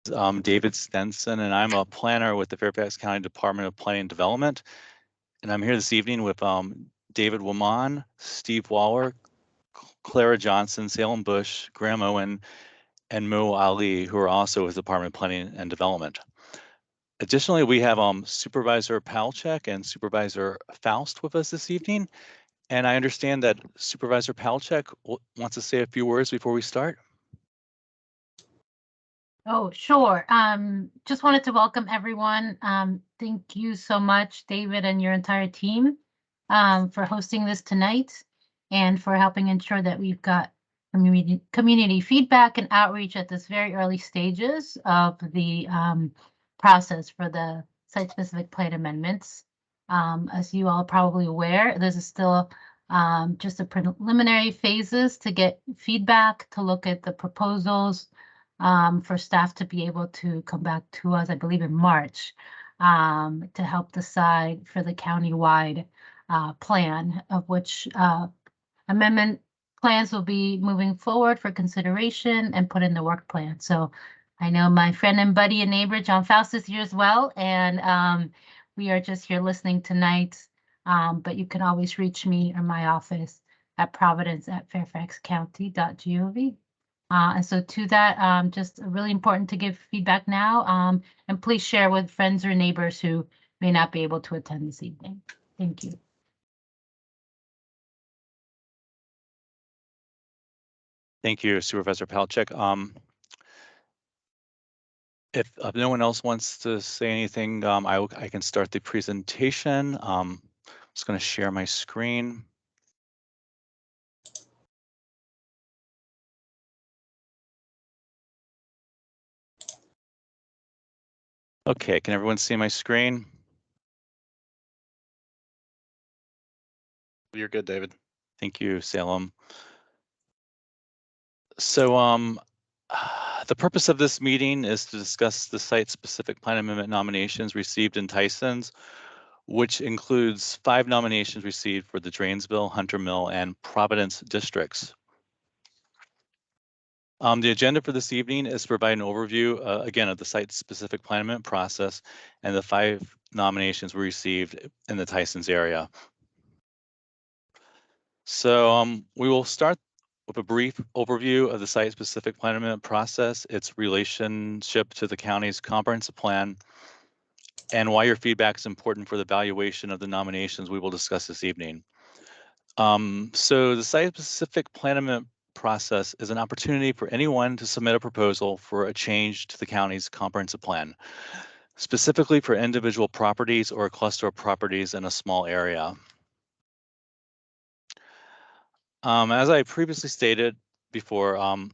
David Stenson, and I'm a planner with the Fairfax County Department of Planning and Development. And I'm here this evening with David Woman, Steve Waller, Clara Johnson, Salem Bush, Graham Owen, and Mo Ali, who are also with the Department of Planning and Development. Additionally, we have Supervisor Palchek and Supervisor Faust with us this evening. And I understand that Supervisor Palchek wants to say a few words before we start. Oh, sure. Just wanted to welcome everyone. Thank you so much, David, and your entire team for hosting this tonight and for helping ensure that we've got community feedback and outreach at this very early stages of the process for the site-specific plan amendments. As you all are probably aware, this is still just a preliminary phases to get feedback, to look at the proposals, for staff to be able to come back to us, I believe in March, to help decide for the county-wide plan, of which amendment plans will be moving forward for consideration and put in the work plan. So I know my friend and buddy and neighbor, John Faust, is here as well, and we are just here listening tonight, but you can always reach me or my office at providence@fairfaxcounty.gov. And so to that, just really important to give feedback now, and please share with friends or neighbors who may not be able to attend this evening. Thank you. Thank you, Supervisor Palchek. If no one else wants to say anything, I can start the presentation. I'm just going to share my screen. Okay, can everyone see my screen? You're good, David. Thank you, Salem. So the purpose of this meeting is to discuss the site-specific plan amendment nominations received in Tysons, which includes 5 nominations received for the Drainsville, Hunter Mill, and Providence districts. The agenda for this evening is to provide an overview, again, of the site-specific plan amendment process and the 5 nominations we received in the Tysons area. So we will start with a brief overview of the site-specific plan amendment process, its relationship to the county's comprehensive plan, and why your feedback is important for the evaluation of the nominations we will discuss this evening. So the site-specific plan amendment process is an opportunity for anyone to submit a proposal for a change to the county's comprehensive plan, specifically for individual properties or a cluster of properties in a small area. As I previously stated before, I'm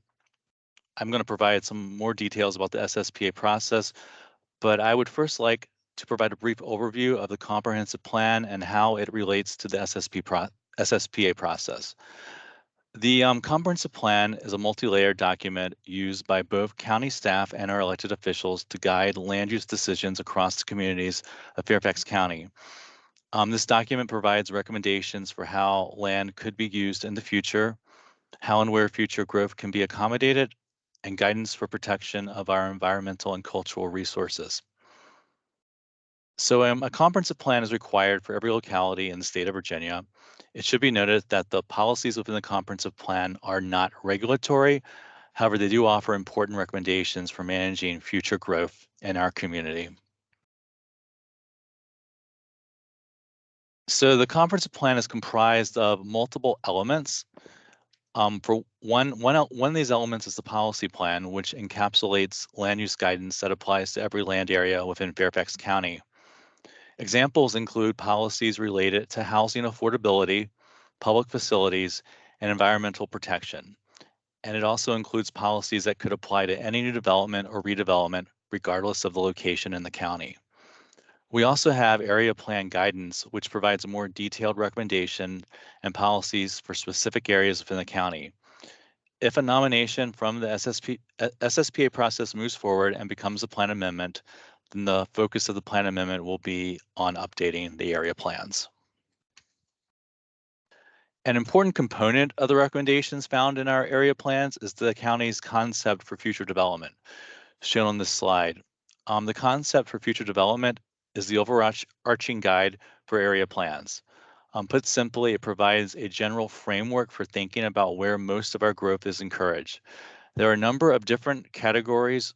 going to provide some more details about the SSPA process, but I would first like to provide a brief overview of the comprehensive plan and how it relates to the SSPA process. The comprehensive plan is a multi-layered document used by both county staff and our elected officials to guide land use decisions across the communities of Fairfax County. This document provides recommendations for how land could be used in the future, how and where future growth can be accommodated, and guidance for protection of our environmental and cultural resources. So a comprehensive plan is required for every locality in the state of Virginia. It should be noted that the policies within the comprehensive plan are not regulatory. However, they do offer important recommendations for managing future growth in our community. So the comprehensive plan is comprised of multiple elements. For one of these elements is the policy plan, which encapsulates land use guidance that applies to every land area within Fairfax County. Examples include policies related to housing affordability, public facilities, and environmental protection. And it also includes policies that could apply to any new development or redevelopment, regardless of the location in the county. We also have area plan guidance, which provides a more detailed recommendation and policies for specific areas within the county. If a nomination from the SSPA process moves forward and becomes a plan amendment, then the focus of the plan amendment will be on updating the area plans. An important component of the recommendations found in our area plans is the county's concept for future development. shown on this slide. The concept for future development is the overarching guide for area plans. Put simply, it provides a general framework for thinking about where most of our growth is encouraged. There are a number of different categories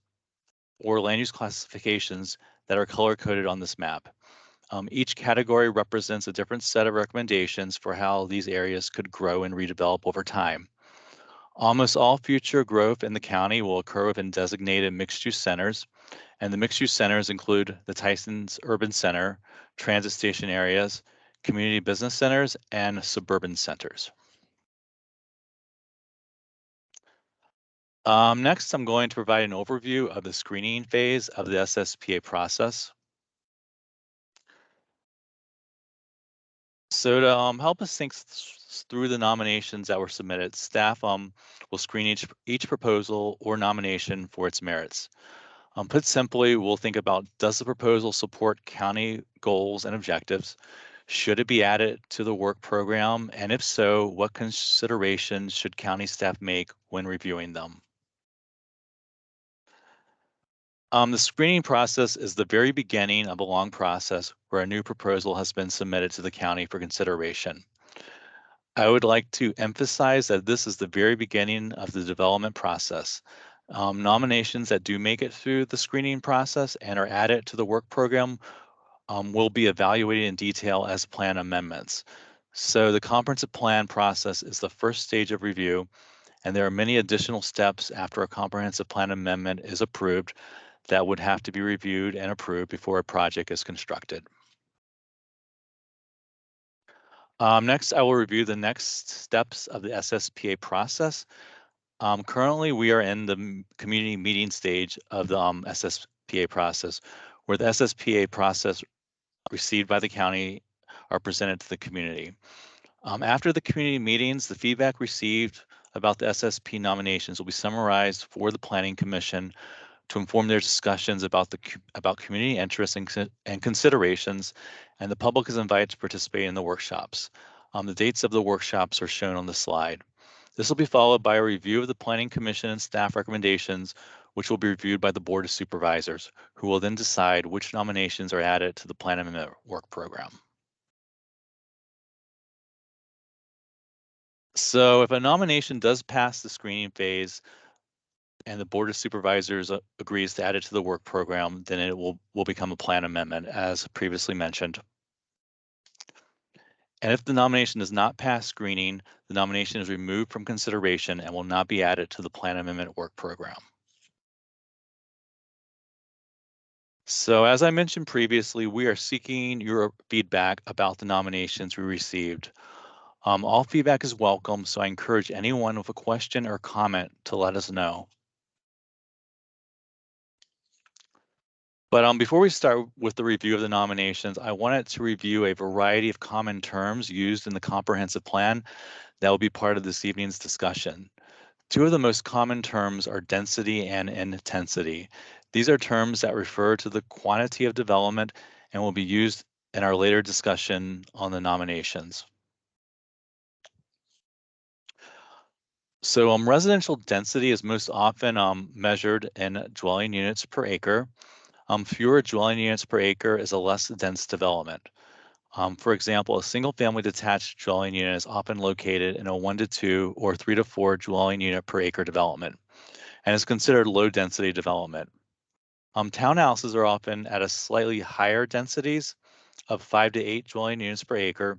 or land use classifications that are color-coded on this map. Each category represents a different set of recommendations for how these areas could grow and redevelop over time. Almost all future growth in the county will occur within designated mixed-use centers, and the mixed-use centers include the Tysons Urban Center, transit station areas, community business centers, and suburban centers. Next, I'm going to provide an overview of the screening phase of the SSPA process. So to help us think through the nominations that were submitted, staff will screen each proposal or nomination for its merits. Put simply, we'll think about, does the proposal support county goals and objectives? Should it be added to the work program? And if so, what considerations should county staff make when reviewing them? The screening process is the very beginning of a long process where a new proposal has been submitted to the county for consideration. I would like to emphasize that this is the very beginning of the development process. Nominations that do make it through the screening process and are added to the work program will be evaluated in detail as plan amendments. So the comprehensive plan process is the first stage of review, and there are many additional steps after a comprehensive plan amendment is approved that would have to be reviewed and approved before a project is constructed. Next, I will review the next steps of the SSPA process. Currently, we are in the community meeting stage of the SSPA process, where the SSPA process received by the county are presented to the community. After the community meetings, the feedback received about the SSP nominations will be summarized for the Planning Commission to inform their discussions about community interests and considerations, and the public is invited to participate in the workshops. The dates of the workshops are shown on the slide. This will be followed by a review of the Planning Commission and staff recommendations, which will be reviewed by the Board of Supervisors, who will then decide which nominations are added to the Plan Amendment Work Program. So if a nomination does pass the screening phase, and the Board of Supervisors agrees to add it to the work program, then it will become a plan amendment, as previously mentioned. And if the nomination does not pass screening, the nomination is removed from consideration and will not be added to the plan amendment work program. So as I mentioned previously, we are seeking your feedback about the nominations we received. All feedback is welcome, so I encourage anyone with a question or comment to let us know. But before we start with the review of the nominations, I wanted to review a variety of common terms used in the comprehensive plan that will be part of this evening's discussion. Two of the most common terms are density and intensity. These are terms that refer to the quantity of development and will be used in our later discussion on the nominations. So residential density is most often measured in dwelling units per acre. Fewer dwelling units per acre is a less dense development. For example, a single family detached dwelling unit is often located in a 1 to 2 or 3 to 4 dwelling unit per acre development and is considered low density development. Townhouses are often at a slightly higher densities of 5 to 8 dwelling units per acre,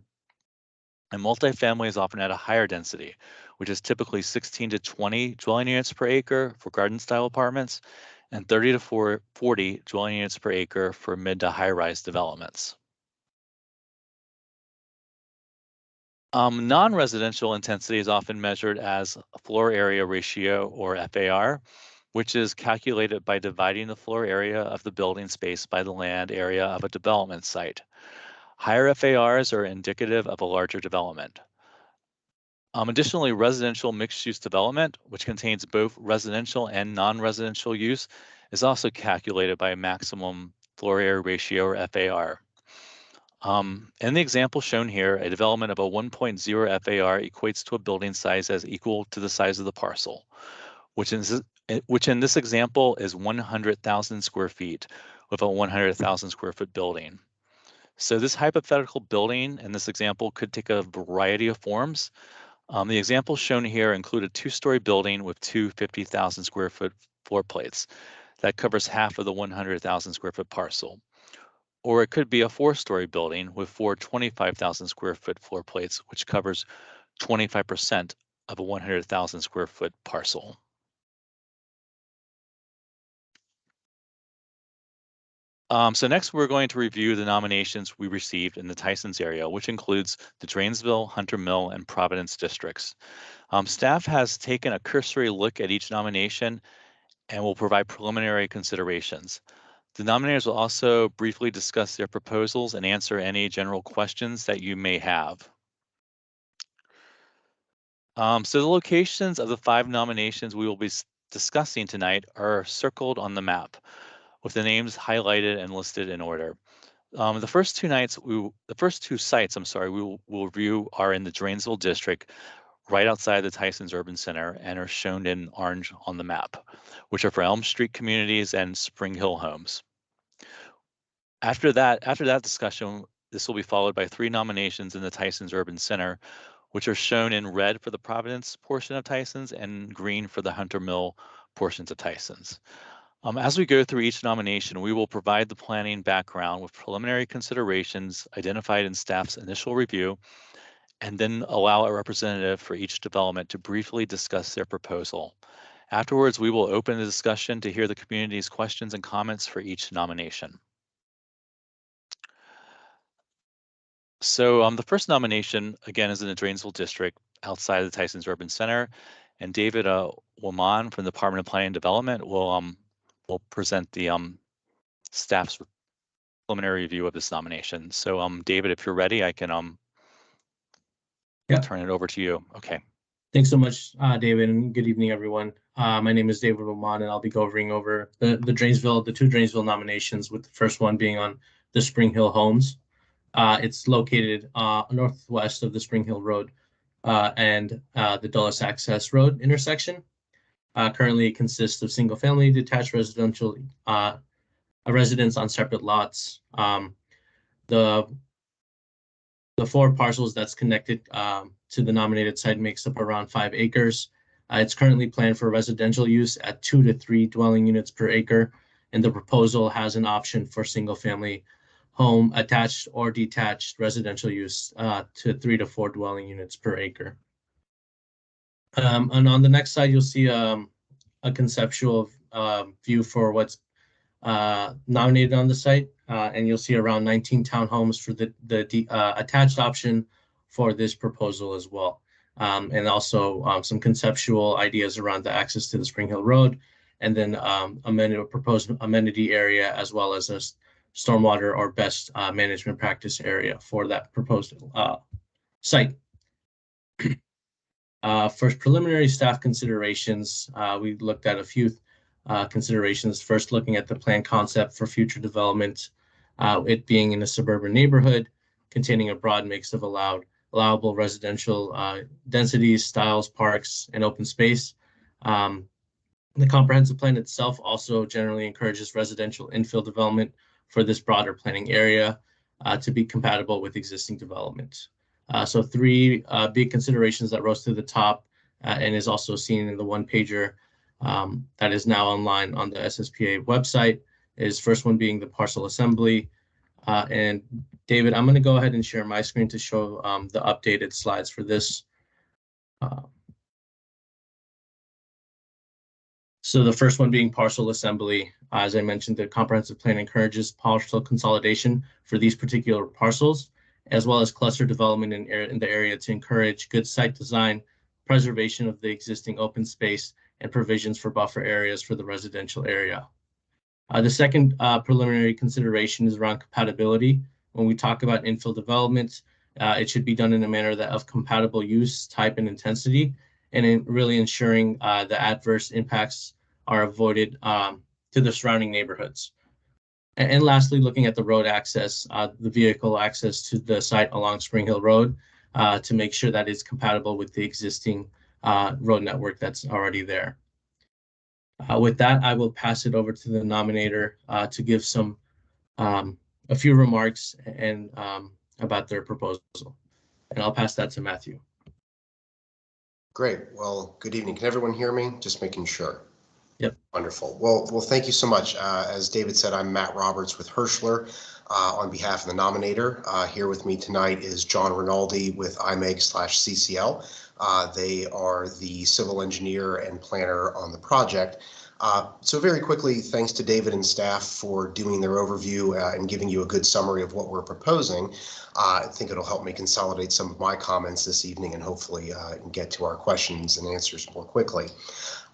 and multifamily is often at a higher density, which is typically 16 to 20 dwelling units per acre for garden style apartments and 30 to 40 dwelling units per acre for mid to high rise developments. Non-residential intensity is often measured as floor area ratio, or FAR, which is calculated by dividing the floor area of the building space by the land area of a development site. Higher FARs are indicative of a larger development. Additionally, residential mixed-use development, which contains both residential and non-residential use, is also calculated by a maximum floor area ratio, or FAR. In the example shown here, a development of a 1.0 FAR equates to a building size as equal to the size of the parcel, which which in this example is 100,000 square feet with a 100,000 square foot building. So this hypothetical building in this example could take a variety of forms. The examples shown here include a 2-story building with two 50,000 square foot floor plates. That covers half of the 100,000 square foot parcel. Or it could be a 4-story building with four 25,000 square foot floor plates, which covers 25% of a 100,000 square foot parcel. So next we're going to review the nominations we received in the Tysons area, which includes the Drainsville, Hunter Mill, and Providence districts. Staff has taken a cursory look at each nomination and will provide preliminary considerations. The nominators will also briefly discuss their proposals and answer any general questions that you may have. So the locations of the 5 nominations we will be discussing tonight are circled on the map with the names highlighted and listed in order. The first two sites, we will review are in the Drainsville district, right outside the Tysons Urban Center, and are shown in orange on the map, which are for Elm Street Communities and Spring Hill Homes. After that discussion, this will be followed by 3 nominations in the Tysons Urban Center, which are shown in red for the Providence portion of Tysons and green for the Hunter Mill portions of Tysons. As we go through each nomination, we will provide the planning background with preliminary considerations identified in staff's initial review, and then allow a representative for each development to briefly discuss their proposal. Afterwards, we will open the discussion to hear the community's questions and comments for each nomination. So the first nomination, again, is in the Drainsville district outside of the Tysons Urban Center, and David Woman from the Department of Planning and Development will present the staff's preliminary review of this nomination. So David, if you're ready, I can turn it over to you. Okay. Thanks so much, David, and good evening, everyone. My name is David Roman, and I'll be going over the two Drainsville nominations, with the first one being on the Spring Hill Homes. It's located northwest of the Spring Hill Road and the Dulles Access Road intersection. Currently, it consists of single-family detached residential residents on separate lots. The 4 parcels that's connected to the nominated site makes up around 5 acres. It's currently planned for residential use at 2 to 3 dwelling units per acre, and the proposal has an option for single-family home attached or detached residential use to 3 to 4 dwelling units per acre. And on the next slide, you'll see a conceptual view for what's nominated on the site, and you'll see around 19 townhomes for the attached option for this proposal as well, and also some conceptual ideas around the access to the Spring Hill Road, and then proposed amenity area, as well as a stormwater or best management practice area for that proposed site. For preliminary staff considerations, we looked at a few considerations. First, looking at the plan concept for future development, it being in a suburban neighborhood containing a broad mix of allowable residential densities, styles, parks, and open space. The comprehensive plan itself also generally encourages residential infill development for this broader planning area to be compatible with existing development. So 3 big considerations that rose to the top and is also seen in the one-pager that is now online on the SSPA website is first one being the parcel assembly. And David, I'm going to go ahead and share my screen to show the updated slides for this. So the first one being parcel assembly. As I mentioned, the comprehensive plan encourages parcel consolidation for these particular parcels, as well as cluster development in the area to encourage good site design, preservation of the existing open space, and provisions for buffer areas for the residential area. The second preliminary consideration is around compatibility. When we talk about infill development, it should be done in a manner that of compatible use, type, and intensity, and in really ensuring the adverse impacts are avoided to the surrounding neighborhoods. And lastly, looking at the road access, the vehicle access to the site along Spring Hill Road to make sure that it's compatible with the existing road network that's already there. With that, I will pass it over to the nominator to give a few remarks and about their proposal. And I'll pass that to Matthew. Great. Well, good evening. Can everyone hear me? Just making sure. Yep. Wonderful. Well, thank you so much. As David said, I'm Matt Roberts with Hirschler on behalf of the nominator. Here with me tonight is John Rinaldi with IMEG/CCL. They are the civil engineer and planner on the project. So very quickly, thanks to David and staff for doing their overview and giving you a good summary of what we're proposing. I think it'll help me consolidate some of my comments this evening and hopefully get to our questions and answers more quickly.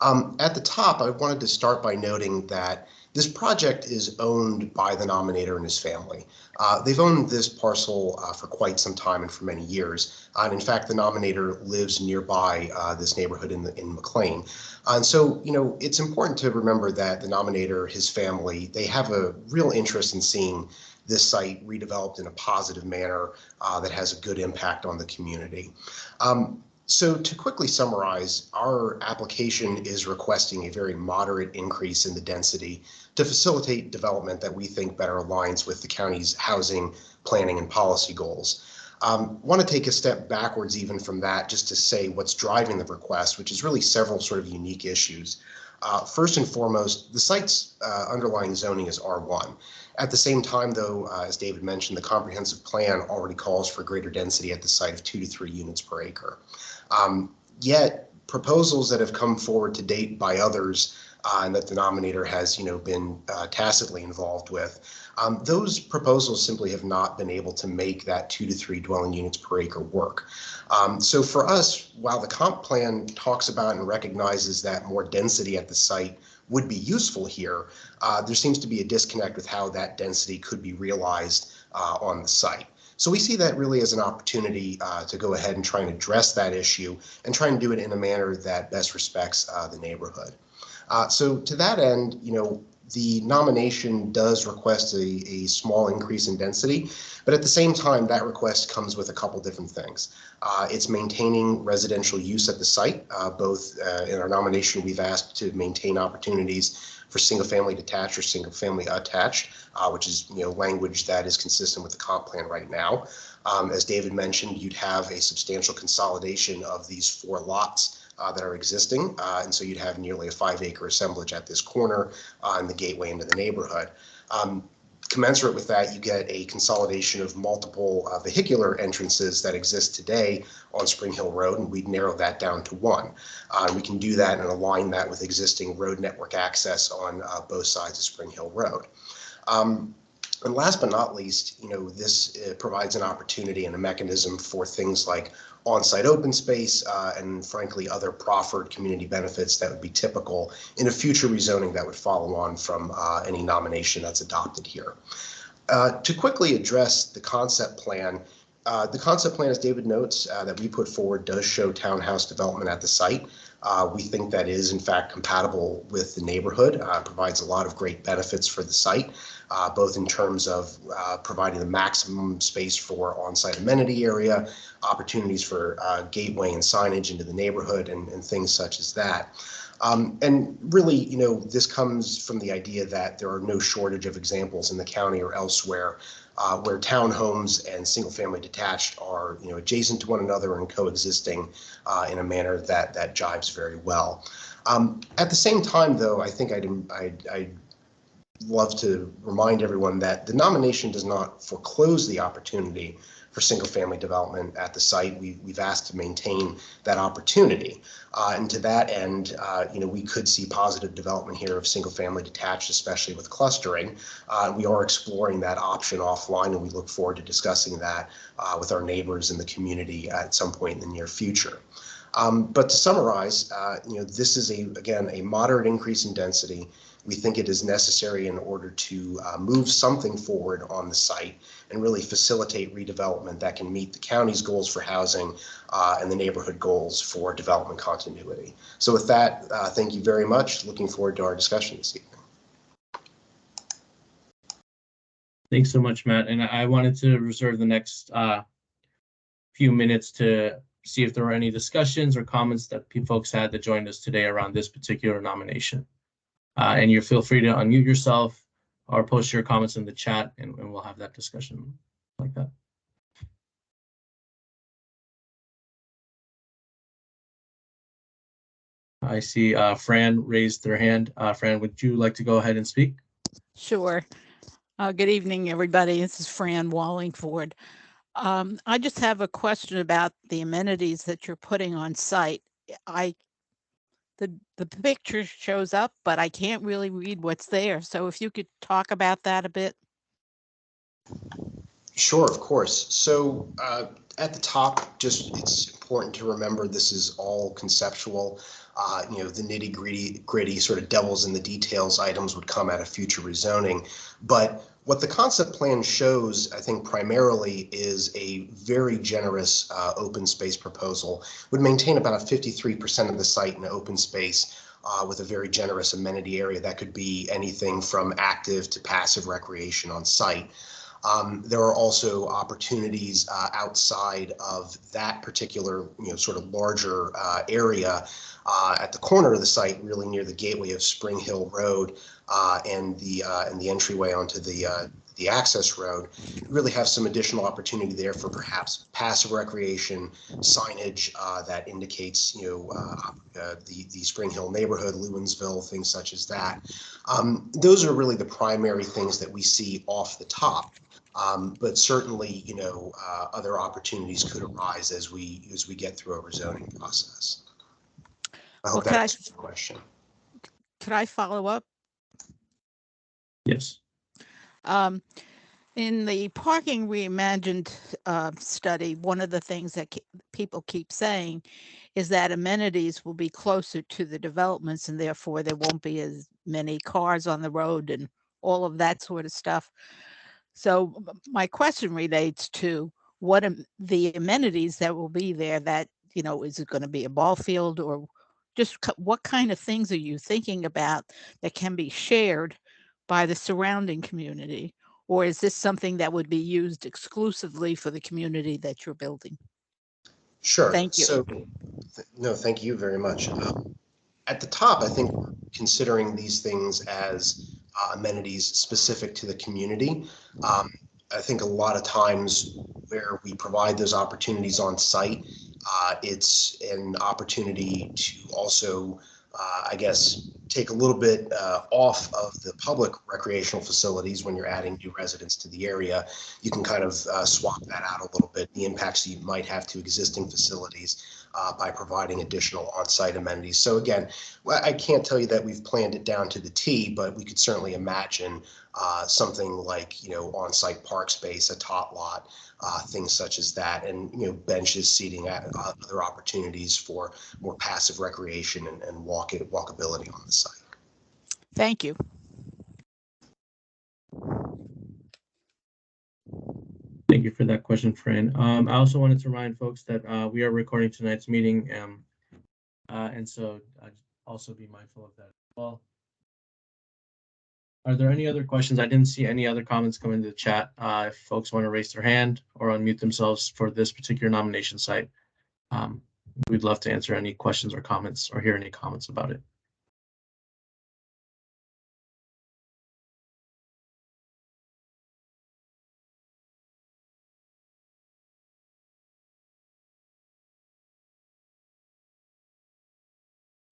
At the top, I wanted to start by noting that this project is owned by the nominator and his family. They've owned this parcel for quite some time and for many years. And in fact, the nominator lives nearby this neighborhood in McLean. And so, it's important to remember that the nominator, his family, they have a real interest in seeing this site redeveloped in a positive manner that has a good impact on the community. So to quickly summarize, our application is requesting a very moderate increase in the density to facilitate development that we think better aligns with the county's housing, planning, and policy goals. Want to take a step backwards even from that just to say what's driving the request, which is really several sort of unique issues. First and foremost, the site's underlying zoning is R1. At the same time, though, as David mentioned, the comprehensive plan already calls for greater density at the site of 2 to 3 units per acre. Yet proposals that have come forward to date by others and that the nominator has, been tacitly involved with, those proposals simply have not been able to make that 2 to 3 dwelling units per acre work. So for us, while the comp plan talks about and recognizes that more density at the site would be useful here, there seems to be a disconnect with how that density could be realized on the site. So we see that really as an opportunity to go ahead and try and address that issue and try and do it in a manner that best respects the neighborhood. So to that end, the nomination does request a small increase in density, but at the same time, that request comes with a couple different things. It's maintaining residential use at the site. Both in our nomination, we've asked to maintain opportunities for single-family detached or single-family attached, which is language that is consistent with the comp plan right now. As David mentioned, you'd have a substantial consolidation of these 4 lots that are existing, and so you'd have nearly a 5-acre assemblage at this corner in the gateway into the neighborhood. Commensurate with that, you get a consolidation of multiple vehicular entrances that exist today on Spring Hill Road, and we'd narrow that down to 1. We can do that and align that with existing road network access on both sides of Spring Hill Road. And last but not least, this provides an opportunity and a mechanism for things like on-site open space and frankly other proffered community benefits that would be typical in a future rezoning that would follow on from any nomination that's adopted here. To quickly address the concept plan, as David notes, that we put forward does show townhouse development at the site. We think that is in fact compatible with the neighborhood, provides a lot of great benefits for the site, both in terms of providing the maximum space for on-site amenity area, opportunities for gateway and signage into the neighborhood and things such as that. And really, this comes from the idea that there are no shortage of examples in the county or elsewhere where townhomes and single-family detached are, adjacent to one another and coexisting in a manner that jives very well. At the same time, though, I think I'd love to remind everyone that the nomination does not foreclose the opportunity for single-family development at the site. We've asked to maintain that opportunity. And to that end, we could see positive development here of single-family detached, especially with clustering. We are exploring that option offline, and we look forward to discussing that with our neighbors in the community at some point in the near future. But to summarize, this is, again, a moderate increase in density. We think it is necessary in order to move something forward on the site and really facilitate redevelopment that can meet the county's goals for housing and the neighborhood goals for development continuity. So with that, thank you very much. Looking forward to our discussion this evening. Thanks so much, Matt. And I wanted to reserve the next few minutes to see if there were any discussions or comments that folks had that joined us today around this particular nomination. And you feel free to unmute yourself or post your comments in the chat, and we'll have that discussion like that. I see Fran raised their hand. Fran, would you like to go ahead and speak? Sure. Good evening, everybody. This is Fran Wallingford. I just have a question about the amenities that you're putting on site. The picture shows up, but I can't really read what's there. So if you could talk about that a bit. Sure, of course. So at the top, just it's important to remember this is all conceptual. The nitty-gritty sort of devils in the details items would come at a future rezoning. But what the concept plan shows, I think, primarily is a very generous open space proposal. Would maintain about a 53% of the site in open space with a very generous amenity area that could be anything from active to passive recreation on site. There are also opportunities outside of that particular, sort of larger area at the corner of the site, really near the gateway of Spring Hill Road and the entryway onto the access road. Really have some additional opportunity there for perhaps passive recreation, signage that indicates, the Spring Hill neighborhood, Lewinsville, things such as that. Those are really the primary things that we see off the top. But certainly, other opportunities could arise as we get through our rezoning process. I hope that answers the question. Could I follow up? Yes. In the parking reimagined study, one of the things that people keep saying is that amenities will be closer to the developments, and therefore there won't be as many cars on the road and all of that sort of stuff. So my question relates to what the amenities that will be there. That, is it going to be a ball field, or just what kind of things are you thinking about that can be shared by the surrounding community? Or is this something that would be used exclusively for the community that you're building? Sure. Thank you. So, no, thank you very much. At the top, I think we're considering these things as amenities specific to the community. I think a lot of times where we provide those opportunities on site, it's an opportunity to also, take a little bit off of the public recreational facilities. When you're adding new residents to the area, you can kind of swap that out a little bit, the impacts you might have to existing facilities by providing additional on-site amenities. So again, I can't tell you that we've planned it down to the T, but we could certainly imagine something like, on-site park space, a tot lot, things such as that, and, benches, seating, other opportunities for more passive recreation and walkability on the site. Thank you. Thank you for that question, Fran. I also wanted to remind folks that we are recording tonight's meeting, and so I'd also be mindful of that as well. Are there any other questions? I didn't see any other comments come into the chat. If folks want to raise their hand or unmute themselves for this particular nomination site, we'd love to answer any questions or comments or hear any comments about it.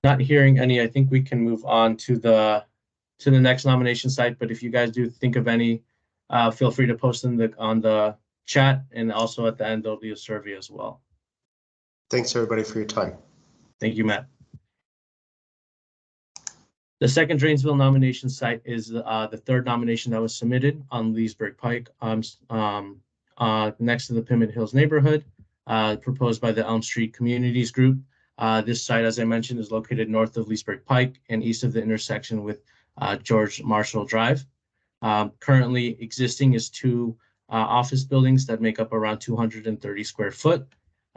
Not hearing any, I think we can move on to the next nomination site. But if you guys do think of any, feel free to post them on the chat, and also at the end there'll be a survey as well. Thanks everybody for your time. Thank you, Matt. The second Drainsville nomination site is the third nomination that was submitted on Leesburg Pike, next to the Pymmet Hills neighborhood, proposed by the Elm Street Communities Group. This site, as I mentioned, is located north of Leesburg Pike and east of the intersection with George Marshall Drive. Currently existing is two office buildings that make up around 230 square foot.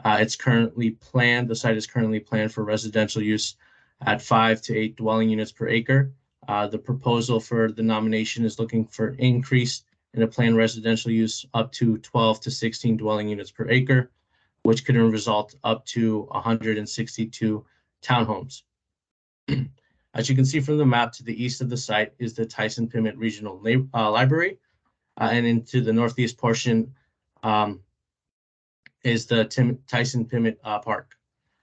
It's currently planned, the site is currently planned for residential use at 5 to 8 dwelling units per acre. The proposal for the nomination is looking for increase in a planned residential use up to 12 to 16 dwelling units per acre, which could result up to 162 townhomes. As you can see from the map, to the east of the site is the Tyson-Pimmitt Regional Library, and into the northeast portion is the Tyson-Pimmitt Park.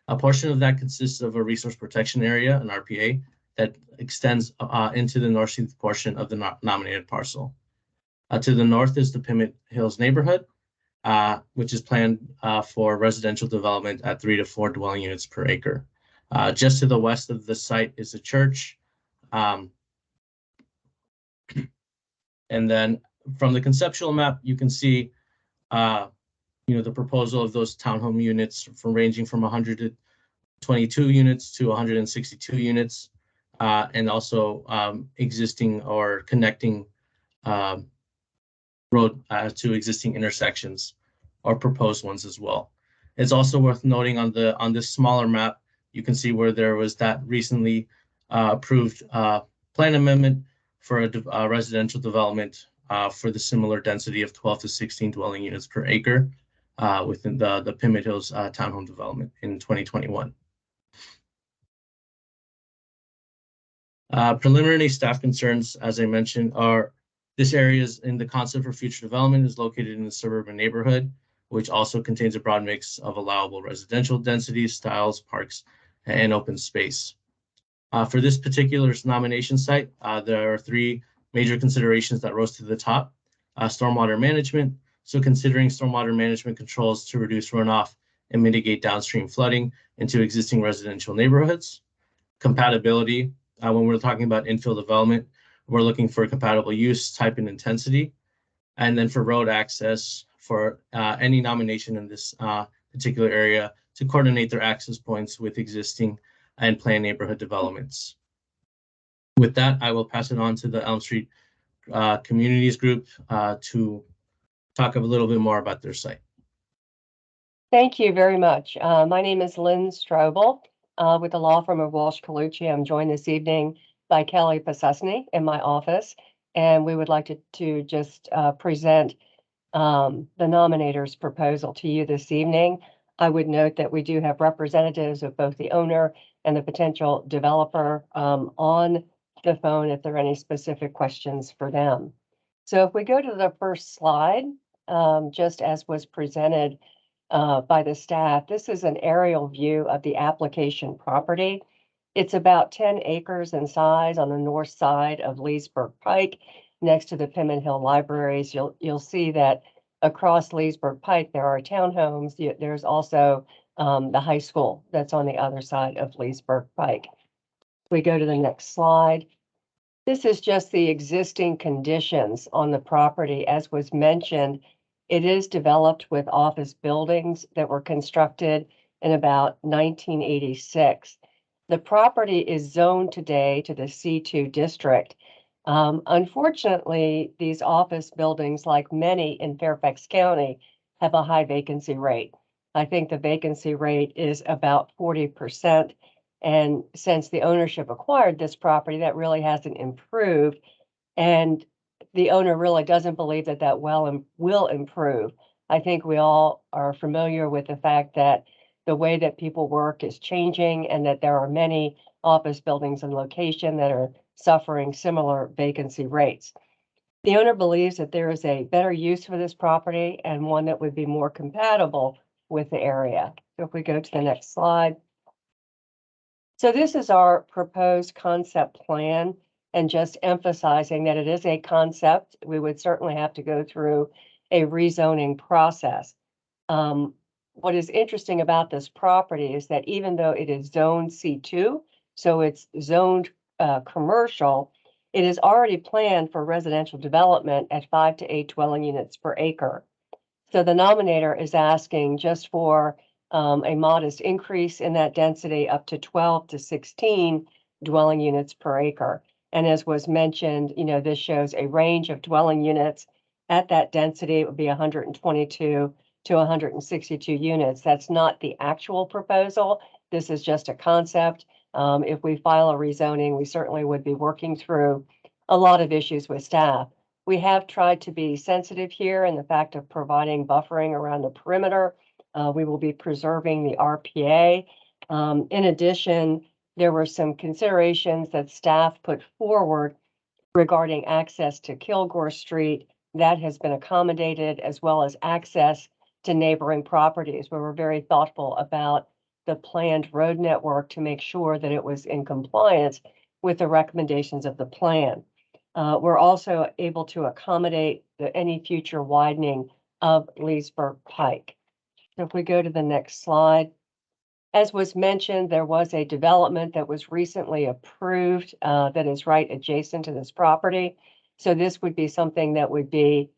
A portion of that consists of a resource protection area, an RPA, that extends into the northeast portion of the nominated parcel. To the north is the Pimmitt Hills neighborhood, which is planned for residential development at 3 to 4 dwelling units per acre. Just to the west of the site is a church. And then from the conceptual map, you can see the proposal of those townhome units ranging from 122 units to 162 units, and also existing or connecting road to existing intersections or proposed ones as well. It's also worth noting on this smaller map, you can see where there was that recently approved plan amendment for a residential development for the similar density of 12 to 16 dwelling units per acre within the Pimmitt Hills townhome development in 2021. Preliminary staff concerns, as I mentioned, are this area is in the concept for future development is located in a suburban neighborhood, which also contains a broad mix of allowable residential densities, styles, parks, and open space. For this particular nomination site, there are 3 major considerations that rose to the top. Stormwater management, so considering stormwater management controls to reduce runoff and mitigate downstream flooding into existing residential neighborhoods. Compatibility, when we're talking about infill development, we're looking for compatible use, type, and intensity. And then for road access, for any nomination in this particular area to coordinate their access points with existing and planned neighborhood developments. With that, I will pass it on to the Elm Street Communities Group to talk a little bit more about their site. Thank you very much. My name is Lynn Strobel with the law firm of Walsh Colucci. I'm joined this evening by Kelly Pasesny in my office, and we would like to just present the nominator's proposal to you this evening. I would note that we do have representatives of both the owner and the potential developer on the phone if there are any specific questions for them. So if we go to the first slide, just as was presented by the staff, this is an aerial view of the application property. It's about 10 acres in size on the north side of Leesburg Pike, next to the Pimmitt Hill Libraries. You'll see that across Leesburg Pike there are townhomes. There's also the high school that's on the other side of Leesburg Pike. We go to the next slide. This is just the existing conditions on the property. As was mentioned, it is developed with office buildings that were constructed in about 1986. The property is zoned today to the C2 district. Unfortunately, these office buildings, like many in Fairfax County, have a high vacancy rate. I think the vacancy rate is about 40%. And since the ownership acquired this property, that really hasn't improved. And the owner really doesn't believe that that will improve. I think we all are familiar with the fact that the way that people work is changing and that there are many office buildings in location that are suffering similar vacancy rates. The owner believes that there is a better use for this property and one that would be more compatible with the area. So if we go to the next slide. So this is our proposed concept plan, and just emphasizing that it is a concept. We would certainly have to go through a rezoning process. What is interesting about this property is that even though it is zoned C2, so it's zoned commercial, it is already planned for residential development at 5 to 8 dwelling units per acre. So the nominator is asking just for a modest increase in that density up to 12 to 16 dwelling units per acre. And as was mentioned, this shows a range of dwelling units. At that density, it would be 122 to 162 units. That's not the actual proposal. This is just a concept. If we file a rezoning, we certainly would be working through a lot of issues with staff. We have tried to be sensitive here in the fact of providing buffering around the perimeter. We will be preserving the RPA. In addition, There were some considerations that staff put forward regarding access to Kilgore Street. That has been accommodated, as well as access to neighboring properties, where we're very thoughtful about the planned road network to make sure that it was in compliance with the recommendations of the plan. We're also able to accommodate any future widening of Leesburg Pike. So if we go to the next slide. As was mentioned, there was a development that was recently approved that is right adjacent to this property. So this would be something that would be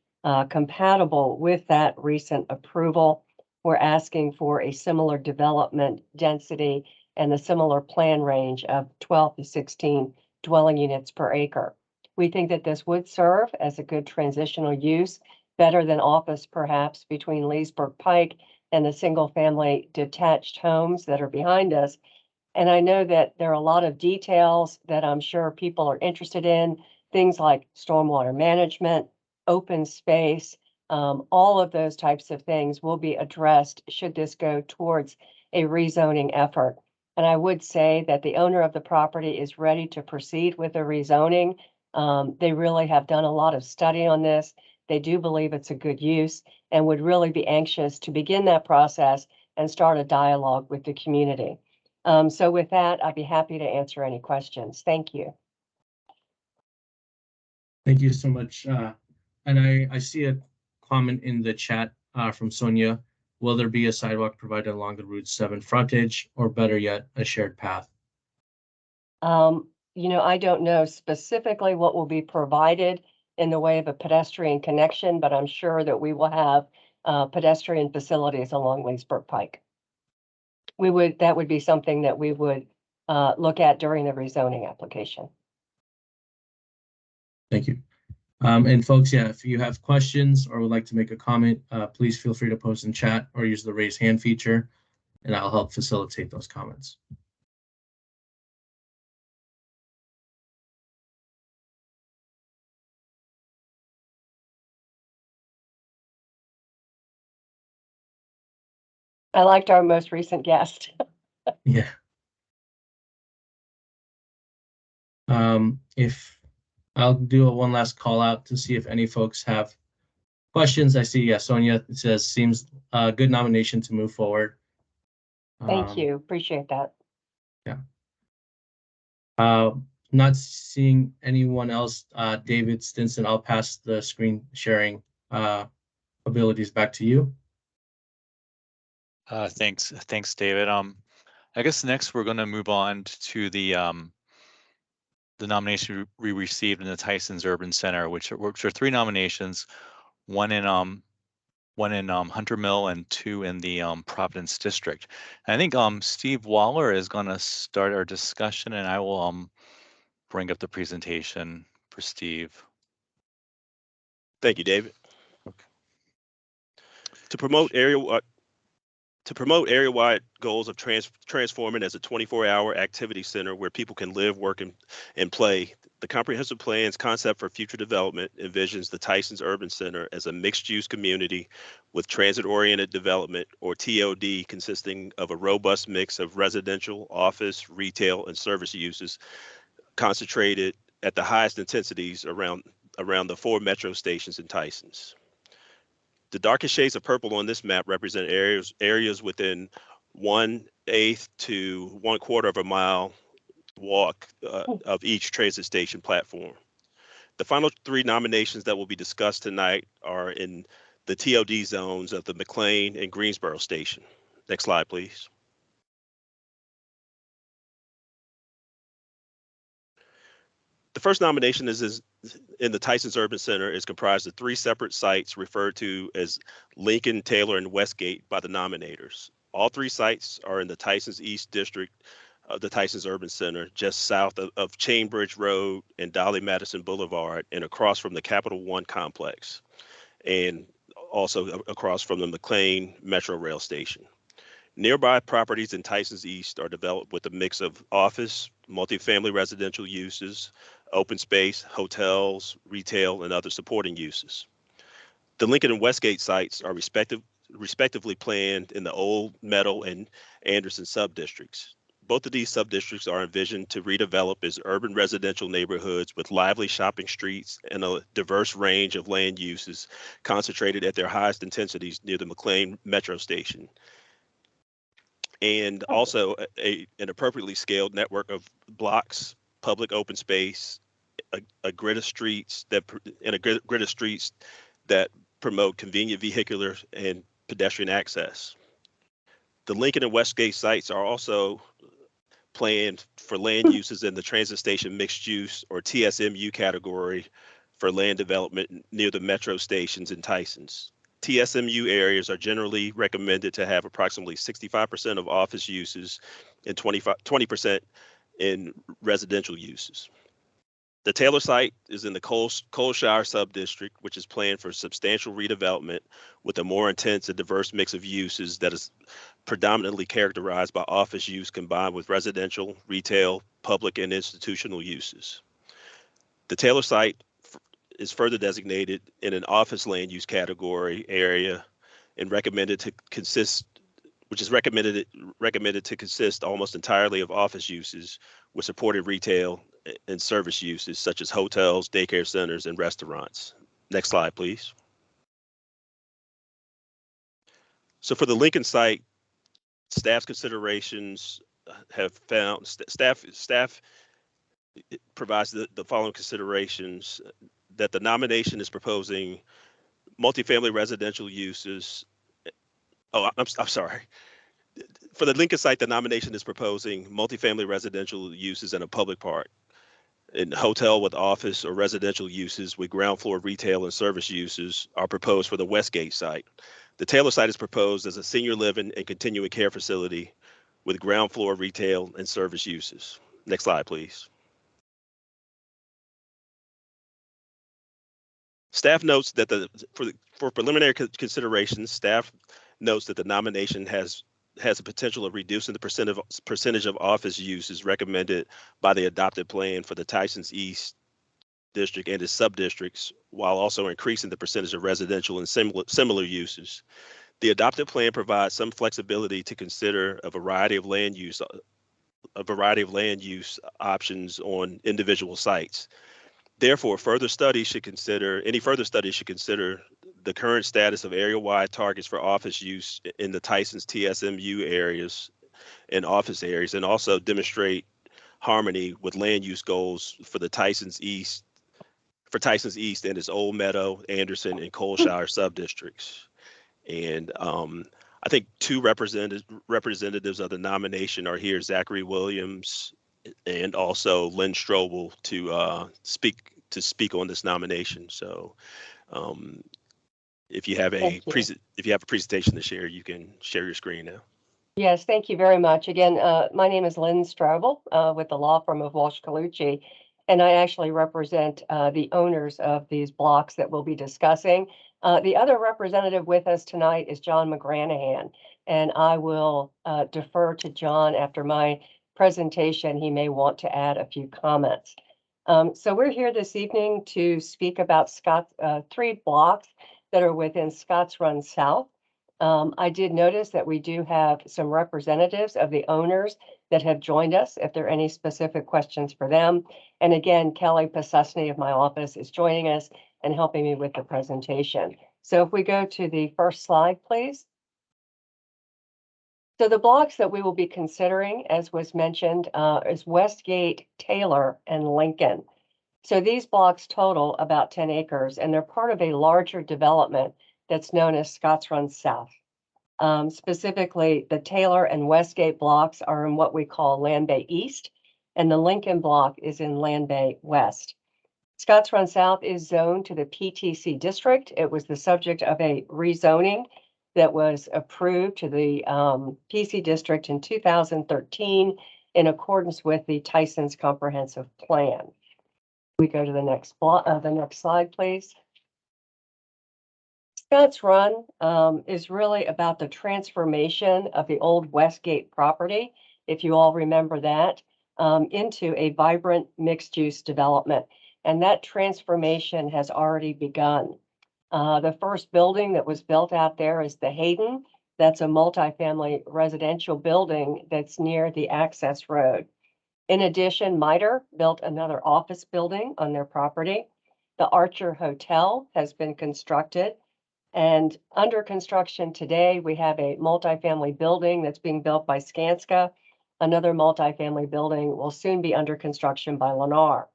compatible with that recent approval. We're asking for a similar development density and a similar plan range of 12 to 16 dwelling units per acre. We think that this would serve as a good transitional use, better than office perhaps, between Leesburg Pike and the single-family detached homes that are behind us. And I know that there are a lot of details that I'm sure people are interested in, things like stormwater management, open space, all of those types of things will be addressed should this go towards a rezoning effort. And I would say that the owner of the property is ready to proceed with the rezoning. They really have done a lot of study on this. They do believe it's a good use and would really be anxious to begin that process and start a dialogue with the community. So with that, I'd be happy to answer any questions. Thank you. Thank you so much. And I see a comment in the chat from Sonia. Will there be a sidewalk provided along the Route 7 frontage, or better yet, a shared path? I don't know specifically what will be provided in the way of a pedestrian connection, but I'm sure that we will have pedestrian facilities along Leesburg Pike. That would be something that we would look at during the rezoning application. Thank you. And folks, yeah, if you have questions or would like to make a comment, please feel free to post in chat or use the raise hand feature, and I'll help facilitate those comments. I liked our most recent guest. Yeah. If I'll do one last call out to see if any folks have questions. I see, yeah, Sonia says seems a good nomination to move forward. Thank you. Appreciate that. Yeah. Not seeing anyone else. David Stinson, I'll pass the screen sharing abilities back to you. Thanks, David. I guess next we're going to move on to the nomination we received in the Tysons Urban Center, which are 3 nominations, one in Hunter Mill and 2 in the Providence District. And I think Steve Waller is going to start our discussion, and I will bring up the presentation for Steve. Thank you, David. Okay. To promote area-wide goals of transforming as a 24-hour activity center where people can live, work, and play, the comprehensive plan's concept for future development envisions the Tysons Urban Center as a mixed-use community with transit-oriented development, or TOD, consisting of a robust mix of residential, office, retail, and service uses concentrated at the highest intensities around the 4 metro stations in Tysons. The darkest shades of purple on this map represent areas within 1/8 to 1/4 of a mile walk of each transit station platform. The final 3 nominations that will be discussed tonight are in the TOD zones of the McLean and Greensboro station. Next slide, please. The first nomination is in the Tysons Urban Center, is comprised of 3 separate sites referred to as Lincoln, Taylor, and Westgate by the nominators. All 3 sites are in the Tysons East District of the Tysons Urban Center, just south of Chainbridge Road and Dolly Madison Boulevard, and across from the Capital One complex, and also across from the McLean Metro Rail Station. Nearby properties in Tysons East are developed with a mix of office, multifamily residential uses, open space, hotels, retail, and other supporting uses. The Lincoln and Westgate sites are respectively planned in the Old Meadow and Anderson subdistricts. Both of these sub-districts are envisioned to redevelop as urban residential neighborhoods with lively shopping streets and a diverse range of land uses concentrated at their highest intensities near the McLean Metro Station. And also an appropriately scaled network of blocks, public open space, a grid of streets that promote convenient vehicular and pedestrian access. The Lincoln and Westgate sites are also planned for land uses in the transit station mixed use or TSMU category for land development near the metro stations in Tysons. TSMU areas are generally recommended to have approximately 65% of office uses and 20% in residential uses. The Taylor site is in the Coleshire subdistrict, which is planned for substantial redevelopment with a more intense and diverse mix of uses that is predominantly characterized by office use combined with residential, retail, public, and institutional uses. The Taylor site is further designated in an office land use category area and recommended to consist almost entirely of office uses with supported retail and service uses such as hotels, daycare centers, and restaurants. Next slide, please. So for the Lincoln site, staff's considerations have found, staff provides the following considerations: that the nomination is proposing multifamily residential uses. Oh, I'm sorry. For the Lincoln site, the nomination is proposing multifamily residential uses in a public park, and hotel with office or residential uses with ground floor retail and service uses are proposed for the Westgate site. The Taylor site is proposed as a senior living and continuing care facility with ground floor retail and service uses. Next slide, please. Staff notes that for preliminary considerations, staff notes that the nomination has a potential of reducing the percentage of office uses recommended by the adopted plan for the Tysons East district and its sub-districts, while also increasing the percentage of residential and similar uses. The adopted plan provides some flexibility to consider a variety of land use options on individual sites. Therefore, any further study should consider the current status of area-wide targets for office use in the Tysons TSMU areas and office areas, and also demonstrate harmony with land use goals for the Tysons East and its Old Meadow, Anderson, and Coleshire subdistricts. And I think two representatives of the nomination are here: Zachary Williams and also Lynn Strobel to speak on this nomination. So if you have a presentation to share, you can share your screen now. Yes, thank you very much. Again, my name is Lynn Strobel with the law firm of Walsh Colucci, and I actually represent the owners of these blocks that we'll be discussing. The other representative with us tonight is John McGranahan, and I will defer to John after my presentation. He may want to add a few comments. So we're here this evening to speak about three blocks that are within Scotts Run South. I did notice that we do have some representatives of the owners that have joined us, if there are any specific questions for them. And again, Kelly Pasesny of my office is joining us and helping me with the presentation. So if we go to the first slide, please. So the blocks that we will be considering, as was mentioned, is Westgate, Taylor, and Lincoln. So these blocks total about 10 acres, and they're part of a larger development that's known as Scotts Run South. Specifically, the Taylor and Westgate blocks are in what we call Land Bay East, and the Lincoln block is in Land Bay West. Scotts Run South is zoned to the PTC district. It was the subject of a rezoning that was approved to the PC district in 2013 in accordance with the Tysons Comprehensive Plan. We go to the next slide, please. Scotts Run is really about the transformation of the old Westgate property, if you all remember that, into a vibrant mixed-use development. And that transformation has already begun. The first building that was built out there is the Hayden That's a multifamily residential building that's near the access road. In addition, MITRE built another office building on their property. The Archer Hotel has been constructed, and under construction today, we have a multifamily building that's being built by Skanska. Another multifamily building will soon be under construction by Lennar.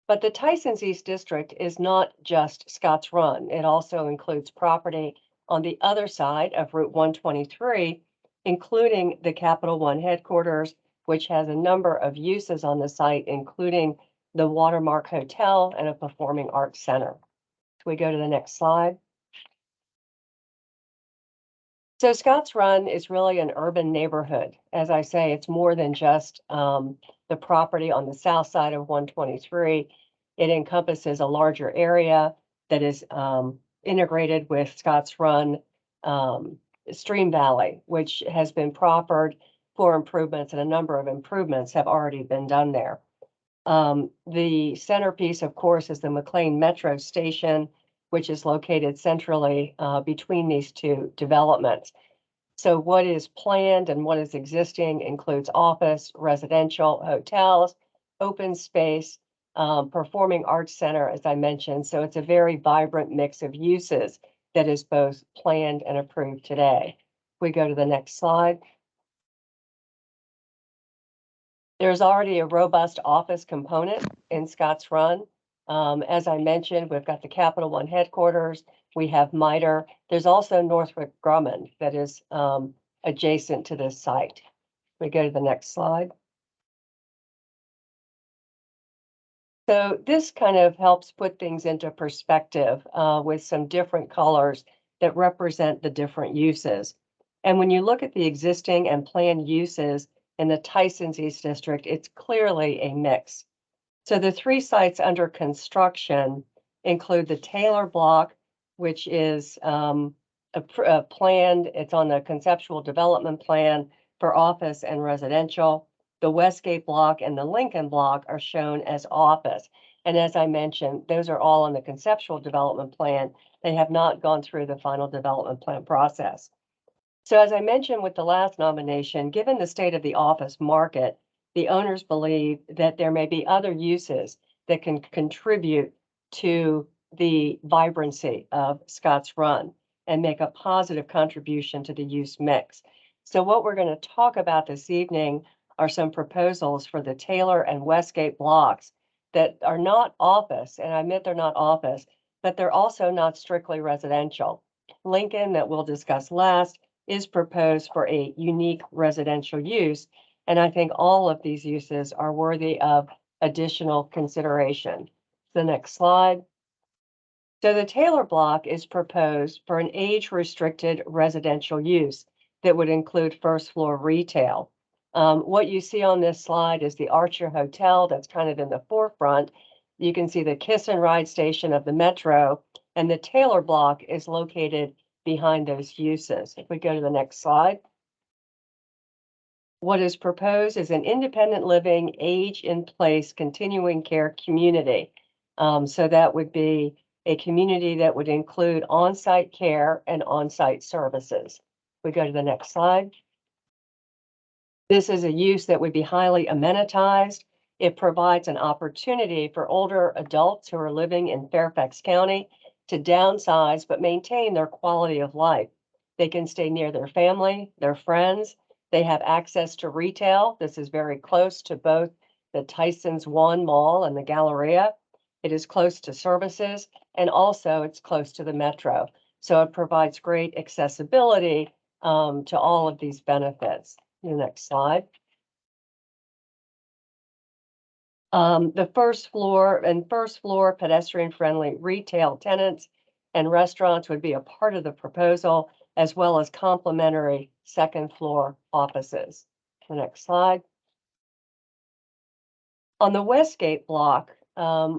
But the Tysons East District is not just Scotts Run. It also includes property on the other side of Route 123, including the Capital One headquarters, which has a number of uses on the site, including the Watermark Hotel and a performing arts center. Can we go to the next slide? So Scotts Run is really an urban neighborhood. As I say, it's more than just the property on the south side of 123. It encompasses a larger area that is integrated with Scotts Run Stream Valley, which has been proffered for improvements, and a number of improvements have already been done there. The centerpiece, of course, is the McLean Metro Station, which is located centrally between these two developments. So what is planned and what is existing includes office, residential, hotels, open space, performing arts center, as I mentioned. So it's a very vibrant mix of uses that is both planned and approved today. We go to the next slide. There's already a robust office component in Scotts Run. As I mentioned, we've got the Capital One headquarters. We have MITRE. There's also Northrop Grumman that is adjacent to this site. We go to the next slide. So this kind of helps put things into perspective with some different colors that represent the different uses. And when you look at the existing and planned uses in the Tysons East District, it's clearly a mix. So the three sites under construction include the Taylor Block, which is planned, it's on the conceptual development plan for office and residential. The Westgate Block and the Lincoln Block are shown as office. And as I mentioned, those are all on the conceptual development plan. They have not gone through the final development plan process. So as I mentioned with the last nomination, given the state of the office market, the owners believe that there may be other uses that can contribute to the vibrancy of Scotts Run and make a positive contribution to the use mix. So what we're going to talk about this evening are some proposals for the Taylor and Westgate blocks that are not office, and I admit they're not office, but they're also not strictly residential. Lincoln, that we'll discuss last, is proposed for a unique residential use, and I think all of these uses are worthy of additional consideration. The next slide. So the Taylor block is proposed for an age-restricted residential use that would include first floor retail. What you see on this slide is the Archer Hotel that's kind of in the forefront. You can see the Kiss and Ride station of the Metro, and the Taylor block is located behind those uses. If we go to the next slide. What is proposed is an independent living, age-in-place, continuing care community. So that would be a community that would include on-site care and on-site services. We go to the next slide. This is a use that would be highly amenitized. It provides an opportunity for older adults who are living in Fairfax County to downsize but maintain their quality of life. They can stay near their family, their friends. They have access to retail. This is very close to both the Tysons One Mall and the Galleria. It is close to services, and also it's close to the Metro. So it provides great accessibility to all of these benefits. The next slide. The first floor pedestrian-friendly retail tenants and restaurants would be a part of the proposal, as well as complementary second floor offices. The next slide. On the Westgate block,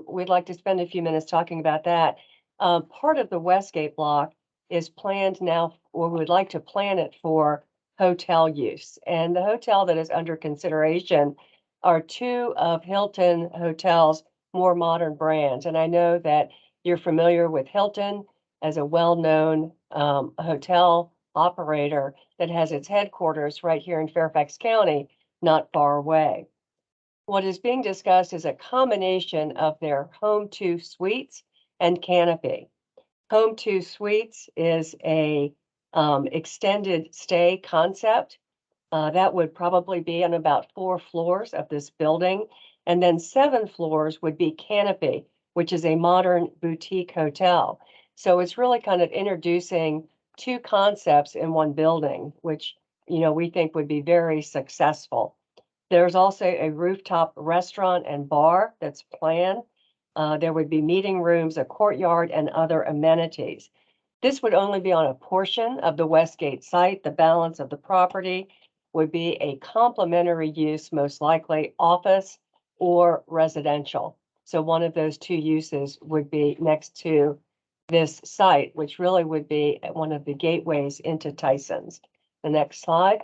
we'd like to spend a few minutes talking about that. Part of the Westgate block is planned now, or we would like to plan it for hotel use. And the hotel that is under consideration are two of Hilton Hotel's more modern brands. And I know that you're familiar with Hilton as a well-known hotel operator that has its headquarters right here in Fairfax County, not far away. What is being discussed is a combination of their Home 2 suites and canopy. Home 2 suites is a extended stay concept. That would probably be on about 4 floors of this building. And then 7 floors would be canopy, which is a modern boutique hotel. So it's really kind of introducing 2 concepts in one building, which, you know, we think would be very successful. There's also a rooftop restaurant and bar that's planned. There would be meeting rooms, a courtyard, and other amenities. This would only be on a portion of the Westgate site. The balance of the property would be a complementary use, most likely office or residential. So one of those 2 uses would be next to this site, which really would be one of the gateways into Tysons. The next slide.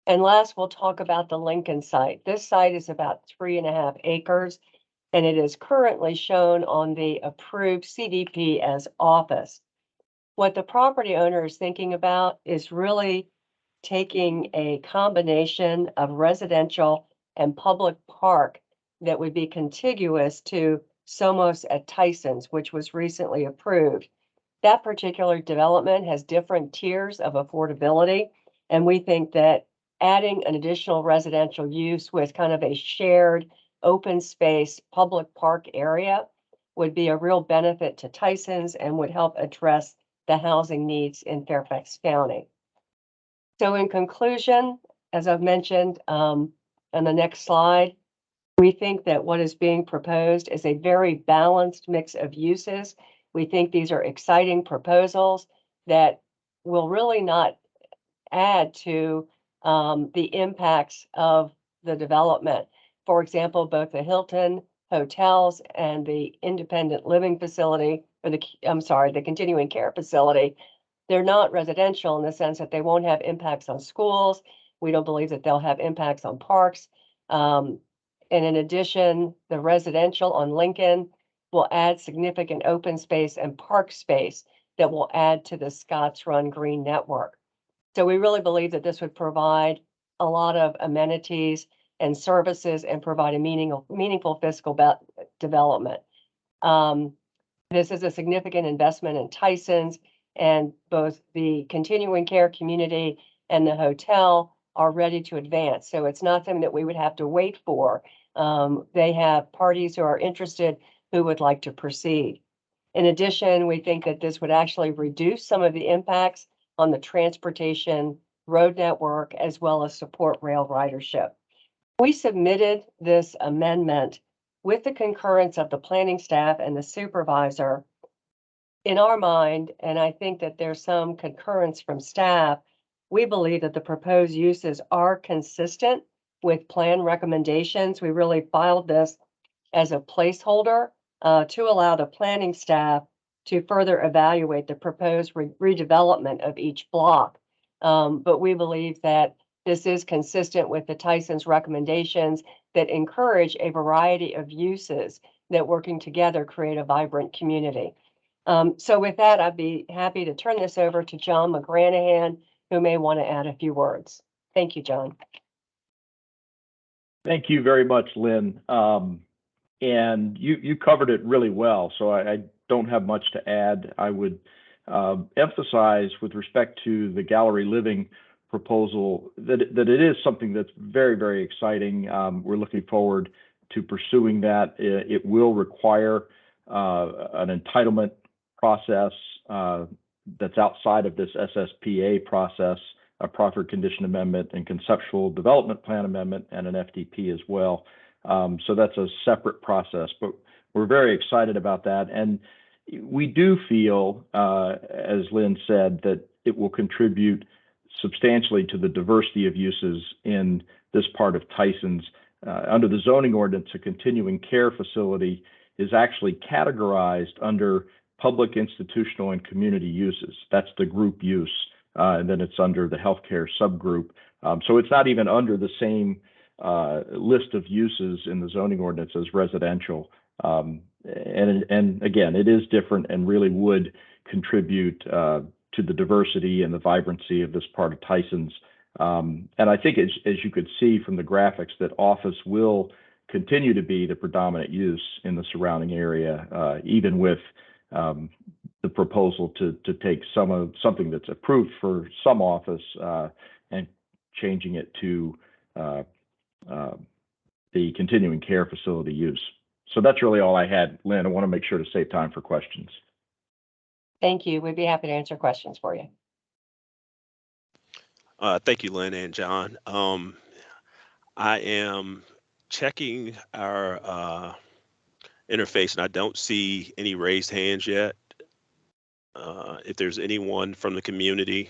And last, we'll talk about the Lincoln site. This site is about 3.5 acres, and it is currently shown on the approved CDP as office. What the property owner is thinking about is really taking a combination of residential and public park that would be contiguous to Somos at Tysons, which was recently approved. That particular development has different tiers of affordability, and we think that adding an additional residential use with kind of a shared open space public park area would be a real benefit to Tysons and would help address the housing needs in Fairfax County. So in conclusion, as I've mentioned on the next slide, we think that what is being proposed is a very balanced mix of uses. We think these are exciting proposals that will really not add to the impacts of the development. For example, both the Hilton hotels and the independent living facility, or the continuing care facility, they're not residential in the sense that they won't have impacts on schools. We don't believe that they'll have impacts on parks. And in addition, the residential on Lincoln will add significant open space and park space that will add to the Scotts Run Green Network. So we really believe that this would provide a lot of amenities and services and provide a meaningful fiscal development. This is a significant investment in Tysons, and both the continuing care community and the hotel are ready to advance. So it's not something that we would have to wait for. They have parties who are interested who would like to proceed. In addition, we think that this would actually reduce some of the impacts on the transportation road network as well as support rail ridership. We submitted this amendment with the concurrence of the planning staff and the supervisor. In our mind, and I think that there's some concurrence from staff, we believe that the proposed uses are consistent with plan recommendations. We really filed this as a placeholder to allow the planning staff to further evaluate the proposed redevelopment of each block. But we believe that this is consistent with the Tysons recommendations that encourage a variety of uses that working together create a vibrant community. So with that, I'd be happy to turn this over to John McGranahan, who may want to add a few words. Thank you, John. Thank you very much, Lynn. And you covered it really well, so I don't have much to add. I would emphasize with respect to the gallery living proposal that it is something that's very, very exciting. We're looking forward to pursuing that. It will require an entitlement process that's outside of this SSPA process, a proffered condition amendment and conceptual development plan amendment, and an FDP as well. So that's a separate process, but we're very excited about that. And we do feel, as Lynn said, that it will contribute substantially to the diversity of uses in this part of Tysons. Under the zoning ordinance, a continuing care facility is actually categorized under public, institutional, and community uses. That's the group use, and then it's under the healthcare subgroup. So it's not even under the same list of uses in the zoning ordinance as residential. And again, it is different and really would contribute to the diversity and the vibrancy of this part of Tysons. And I think as you could see from the graphics, that office will continue to be the predominant use in the surrounding area, even with the proposal to take something that's approved for some office and changing it to the continuing care facility use. So that's really all I had, Lynn. I want to make sure to save time for questions. Thank you. We'd be happy to answer questions for you. Thank you, Lynn and John. I am checking our interface, and I don't see any raised hands yet. If there's anyone from the community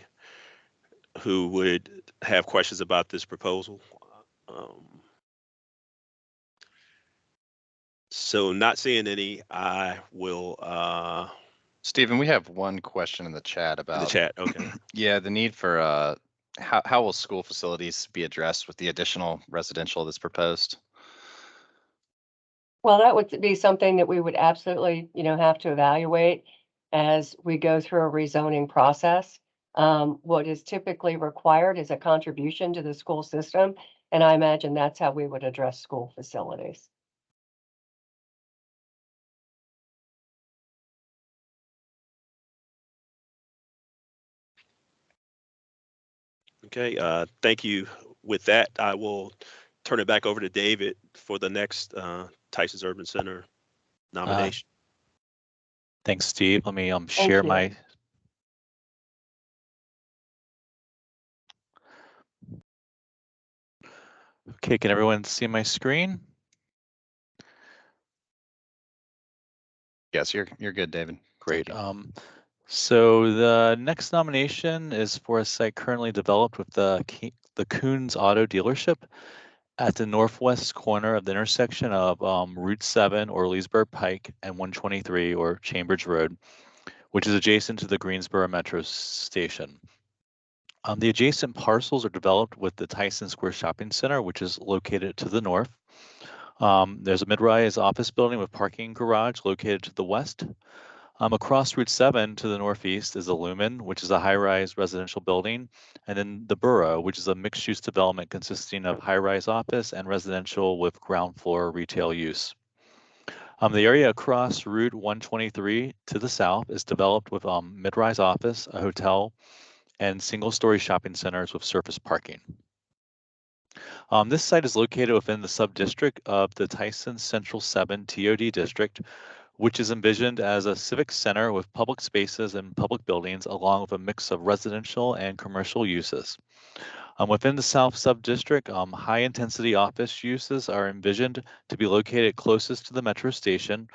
who would have questions about this proposal. So not seeing any, I will. Stephen, we have one question in the chat about In the chat, okay. Yeah, the need for how will school facilities be addressed with the additional residential that's proposed? Well, that would be something that we would absolutely, have to evaluate as we go through a rezoning process. What is typically required is a contribution to the school system, and I imagine that's how we would address school facilities. Okay, thank you. With that, I will turn it back over to David for the next Tysons Urban Center nomination. Thanks, Steve. Let me share my. Okay, can everyone see my screen? Yes, you're good, David. Great. So the next nomination is for a site currently developed with the Coons Auto Dealership at the northwest corner of the intersection of Route 7 or Leesburg Pike and 123 or Chambers Road, which is adjacent to the Greensboro Metro Station. The adjacent parcels are developed with the Tyson Square Shopping Center, which is located to the north. There's a mid-rise office building with parking garage located to the west. Across Route 7 to the northeast is the Lumen, which is a high-rise residential building, and then the Borough, which is a mixed-use development consisting of high-rise office and residential with ground floor retail use. The area across Route 123 to the south is developed with mid-rise office, a hotel, and single-story shopping centers with surface parking. This site is located within the sub-district of the Tysons Central 7 TOD district, which is envisioned as a civic center with public spaces and public buildings, along with a mix of residential and commercial uses. Within the South Sub-District, high-intensity office uses are envisioned to be located closest to the metro station,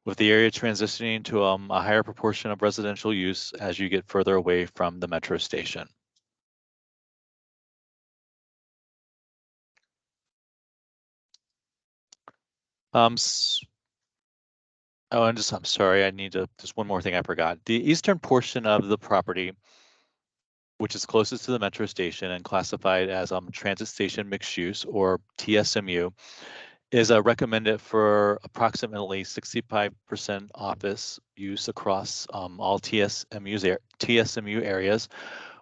with the area transitioning to a higher proportion of residential use as you get further away from the metro station. I'm sorry, I need to, just one more thing I forgot. The eastern portion of the property, which is closest to the metro station and classified as transit station mixed use or TSMU, is recommended for approximately 65% office use across all TSMU areas,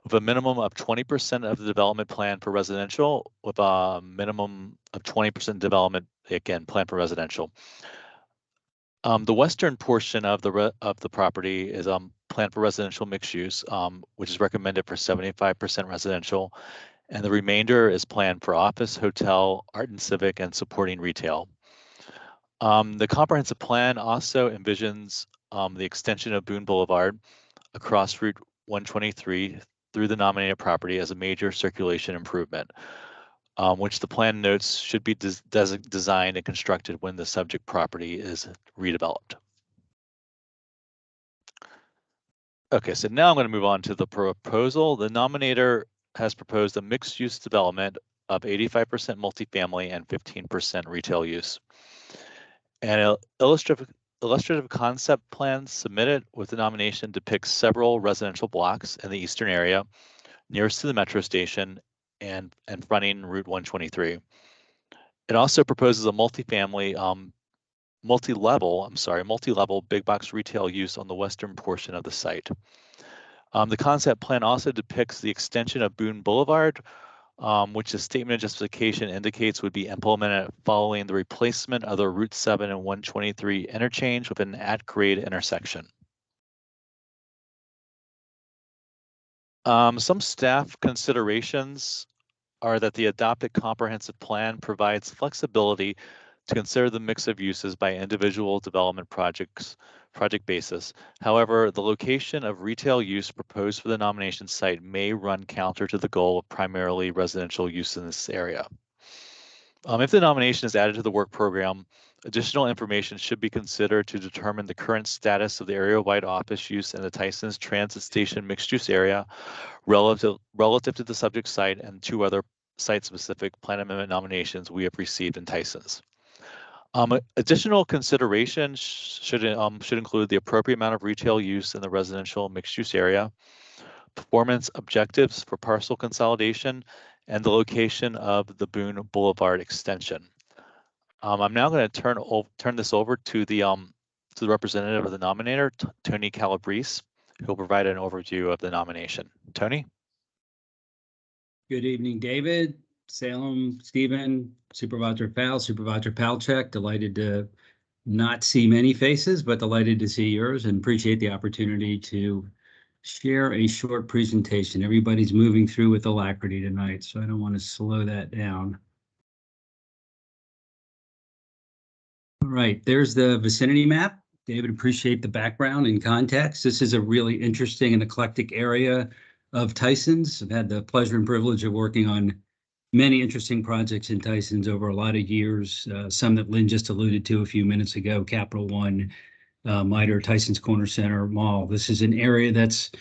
with a minimum of 20% of the development plan for residential, with a minimum of 20% development, again, plan for residential. The western portion of the property is planned for residential mixed use, which is recommended for 75% residential, and the remainder is planned for office, hotel, art and civic, and supporting retail. The comprehensive plan also envisions the extension of Boone Boulevard across Route 123 through the nominated property as a major circulation improvement, which the plan notes should be designed and constructed when the subject property is redeveloped. Okay, so now I'm going to move on to the proposal. The nominator has proposed a mixed-use development of 85% multifamily and 15% retail use. An illustrative concept plan submitted with the nomination depicts several residential blocks in the eastern area nearest to the metro station and fronting Route 123. It also proposes a multi-level big box retail use on the western portion of the site. The concept plan also depicts the extension of Boone Boulevard, which the statement of justification indicates would be implemented following the replacement of the Route 7 and 123 interchange with an at-grade intersection. Some staff considerations are that the adopted comprehensive plan provides flexibility to consider the mix of uses by individual development project basis. However, the location of retail use proposed for the nomination site may run counter to the goal of primarily residential use in this area. If the nomination is added to the work program, additional information should be considered to determine the current status of the area-wide office use in the Tysons Transit Station mixed-use area relative to the subject site and 2 other site-specific plan amendment nominations we have received in Tysons. Additional consideration should include the appropriate amount of retail use in the residential mixed-use area, performance objectives for parcel consolidation, and the location of the Boone Boulevard extension. I'm now going to turn this over to the representative of the nominator, Tony Calabrese, who will provide an overview of the nomination. Tony? Good evening, David, Salem, Stephen, Supervisor Powell, Supervisor Palchuk. Delighted to not see many faces, but delighted to see yours, and appreciate the opportunity to share a short presentation. Everybody's moving through with alacrity tonight, so I don't want to slow that down. All right, there's the vicinity map. David, appreciate the background and context. This is a really interesting and eclectic area of Tysons. I've had the pleasure and privilege of working on many interesting projects in Tysons over a lot of years, some that Lynn just alluded to a few minutes ago, Capital One, MITRE, Tysons Corner Center Mall. This is an area that's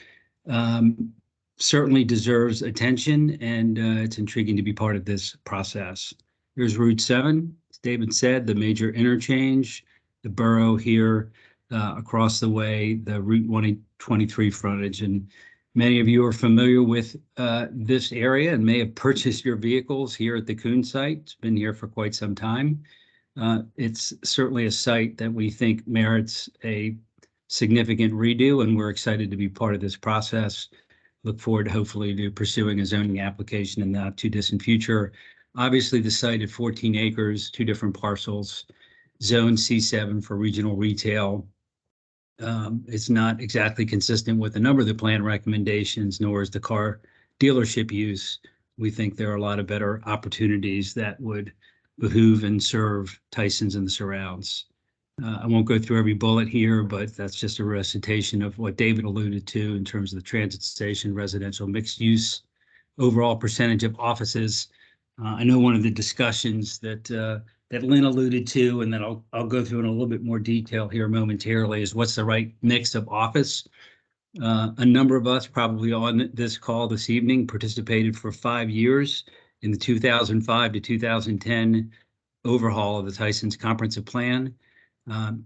certainly deserves attention, and it's intriguing to be part of this process. Here's Route 7. As David said, the major interchange, the borough here across the way, the Route 123 frontage. And many of you are familiar with this area and may have purchased your vehicles here at the Kuhn site. It's been here for quite some time. It's certainly a site that we think merits a significant redo, and we're excited to be part of this process. Look forward, hopefully, to pursuing a zoning application in the not too distant future. Obviously, the site at 14 acres, 2 different parcels, zone C7 for regional retail. It's not exactly consistent with a number of the plan recommendations, nor is the car dealership use. We think there are a lot of better opportunities that would behoove and serve Tysons and the surrounds. I won't go through every bullet here, but that's just a recitation of what David alluded to in terms of the transit station, residential mixed use, overall percentage of offices. I know one of the discussions that Lynn alluded to, and that I'll go through in a little bit more detail here momentarily, is what's the right mix of office. A number of us probably on this call this evening participated for 5 years in the 2005 to 2010 overhaul of the Tysons Comprehensive Plan.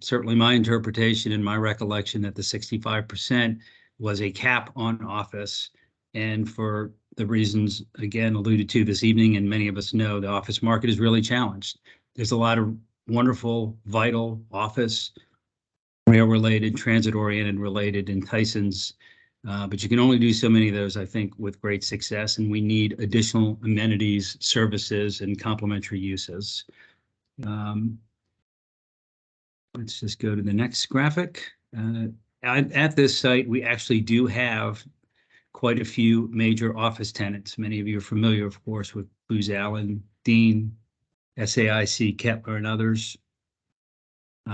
Certainly my interpretation and my recollection that the 65% was a cap on office, and for the reasons, again, alluded to this evening, and many of us know, the office market is really challenged. There's a lot of wonderful, vital office, rail-related, transit-oriented related in Tysons, but you can only do so many of those, I think, with great success, and we need additional amenities, services, and complementary uses. Let's just go to the next graphic. At this site, we actually do have quite a few major office tenants. Many of you are familiar, of course, with Booz Allen, Dean, SAIC, Kepler, and others.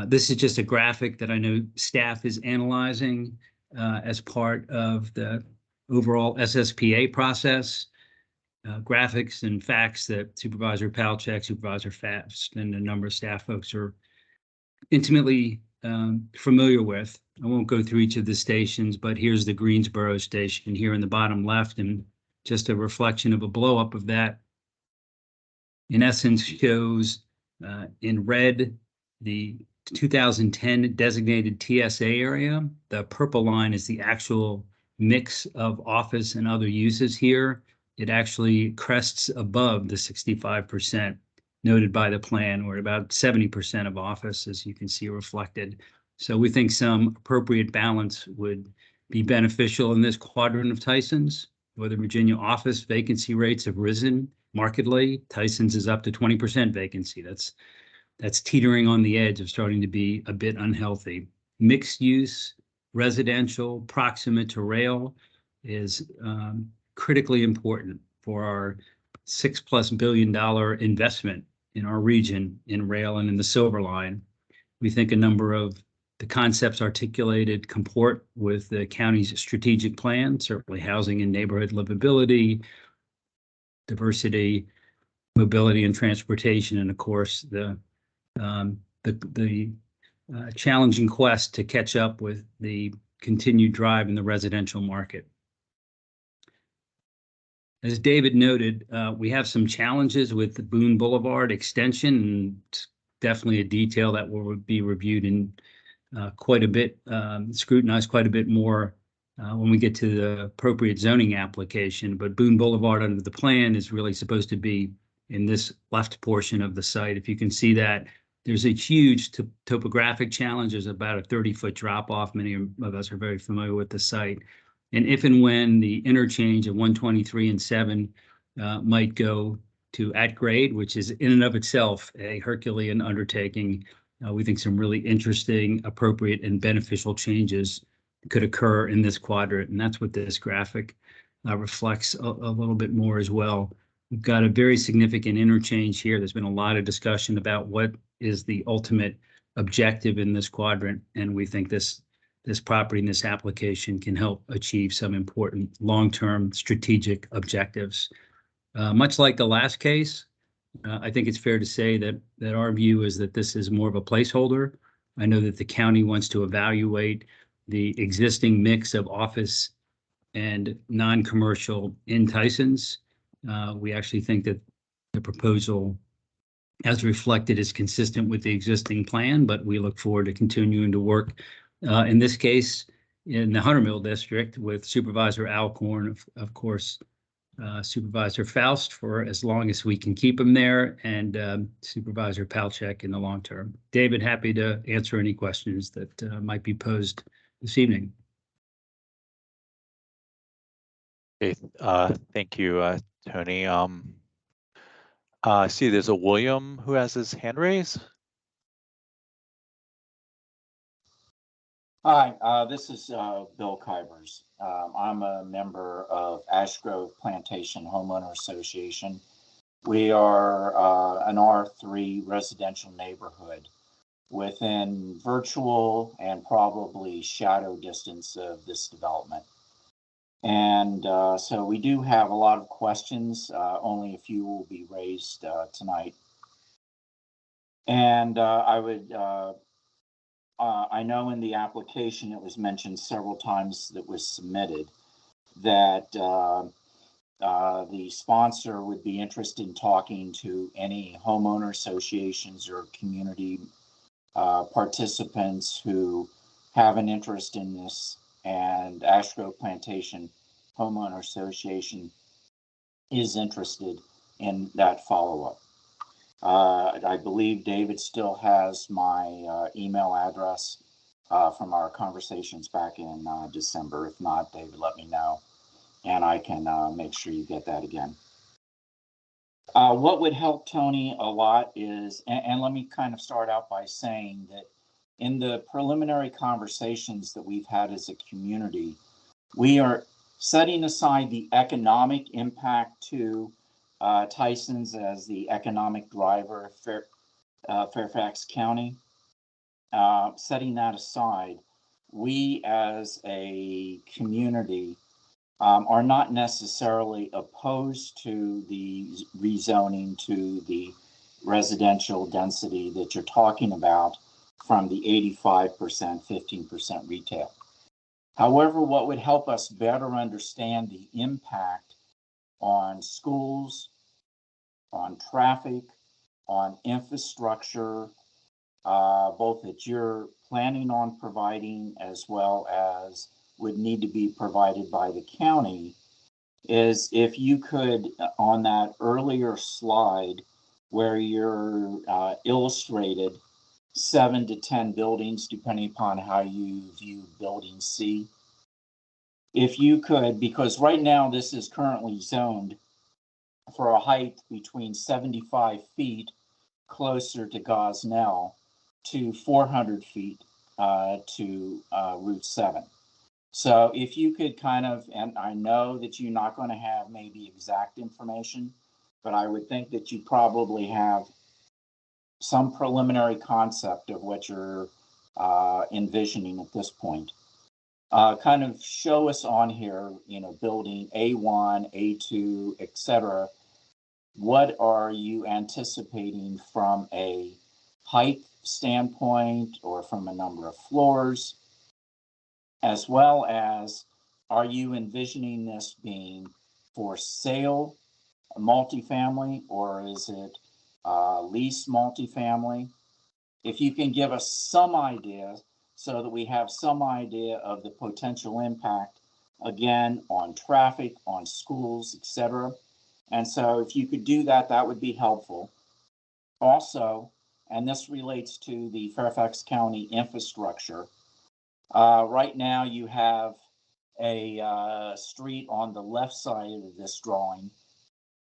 This is just a graphic that I know staff is analyzing as part of the overall SSPA process. Graphics and facts that Supervisor Palchuk, Supervisor Fast, and a number of staff folks are intimately familiar with. I won't go through each of the stations, but here's the Greensboro station here in the bottom left, and just a reflection of a blow up of that. In essence, shows in red the 2010 designated TSA area. The purple line is the actual mix of office and other uses here. It actually crests above the 65% noted by the plan, or about 70% of office, as you can see reflected. So we think some appropriate balance would be beneficial in this quadrant of Tysons. Northern Virginia office vacancy rates have risen markedly. Tysons is up to 20% vacancy. That's teetering on the edge of starting to be a bit unhealthy. Mixed use, residential, proximate to rail is critically important for our $6+ billion investment in our region in rail and in the Silver Line. We think a number of the concepts articulated comport with the county's strategic plan, certainly housing and neighborhood livability, diversity, mobility and transportation, and of course the challenging quest to catch up with the continued drive in the residential market. As David noted, we have some challenges with the Boone Boulevard extension, and definitely a detail that will be reviewed in quite a bit, scrutinized quite a bit more when we get to the appropriate zoning application. But Boone Boulevard under the plan is really supposed to be in this left portion of the site. If you can see that, there's a huge topographic challenge. There's about a 30-foot drop off. Many of us are very familiar with the site. And if and when the interchange of 123 and 7 might go to at grade, which is in and of itself a Herculean undertaking, we think some really interesting, appropriate, and beneficial changes could occur in this quadrant. And that's what this graphic reflects a little bit more as well. We've got a very significant interchange here. There's been a lot of discussion about what is the ultimate objective in this quadrant, and we think this property and this application can help achieve some important long-term strategic objectives. Much like the last case, I think it's fair to say that our view is that this is more of a placeholder. I know that the county wants to evaluate the existing mix of office and non-commercial in Tysons. We actually think that the proposal as reflected is consistent with the existing plan, but we look forward to continuing to work in this case in the Hunter Mill District with Supervisor Alcorn, of course, Supervisor Faust for as long as we can keep him there, and Supervisor Palchek in the long term. David, happy to answer any questions that might be posed this evening. Okay, thank you, Tony. I see there's a William who has his hand raised. Hi, this is Bill Kybers. I'm a member of Ash Grove Plantation Homeowner Association. We are an R3 residential neighborhood within virtual and probably shadow distance of this development. And so we do have a lot of questions. Only a few will be raised tonight. And I know in the application it was mentioned several times that was submitted that the sponsor would be interested in talking to any homeowner associations or community participants who have an interest in this, and Ash Grove Plantation Homeowner Association is interested in that follow-up. I believe David still has my email address from our conversations back in December. If not, David, let me know, and I can make sure you get that again. What would help Tony a lot is, and let me kind of start out by saying that in the preliminary conversations that we've had as a community, we are setting aside the economic impact to Tysons as the economic driver of Fairfax County. Setting that aside, we as a community are not necessarily opposed to the rezoning to the residential density that you're talking about from the 85%, 15% retail. However, what would help us better understand the impact on schools, on traffic, on infrastructure, both that you're planning on providing as well as would need to be provided by the county, is if you could, on that earlier slide where you're illustrated 7 to 10 buildings, depending upon how you view building C, if you could, because right now this is currently zoned for a height between 75 feet closer to Gosnell to 400 feet to Route 7. So if you could kind of, and I know that you're not going to have maybe exact information, but I would think that you probably have some preliminary concept of what you're envisioning at this point. Kind of show us on here, you know, building A1, A2, etc. What are you anticipating from a height standpoint or from a number of floors, as well as are you envisioning this being for sale, multifamily, or is it lease multifamily? If you can give us some idea so that we have some idea of the potential impact, again, on traffic, on schools, etc. And so if you could do that, that would be helpful. Also, and this relates to the Fairfax County infrastructure, right now you have a street on the left side of this drawing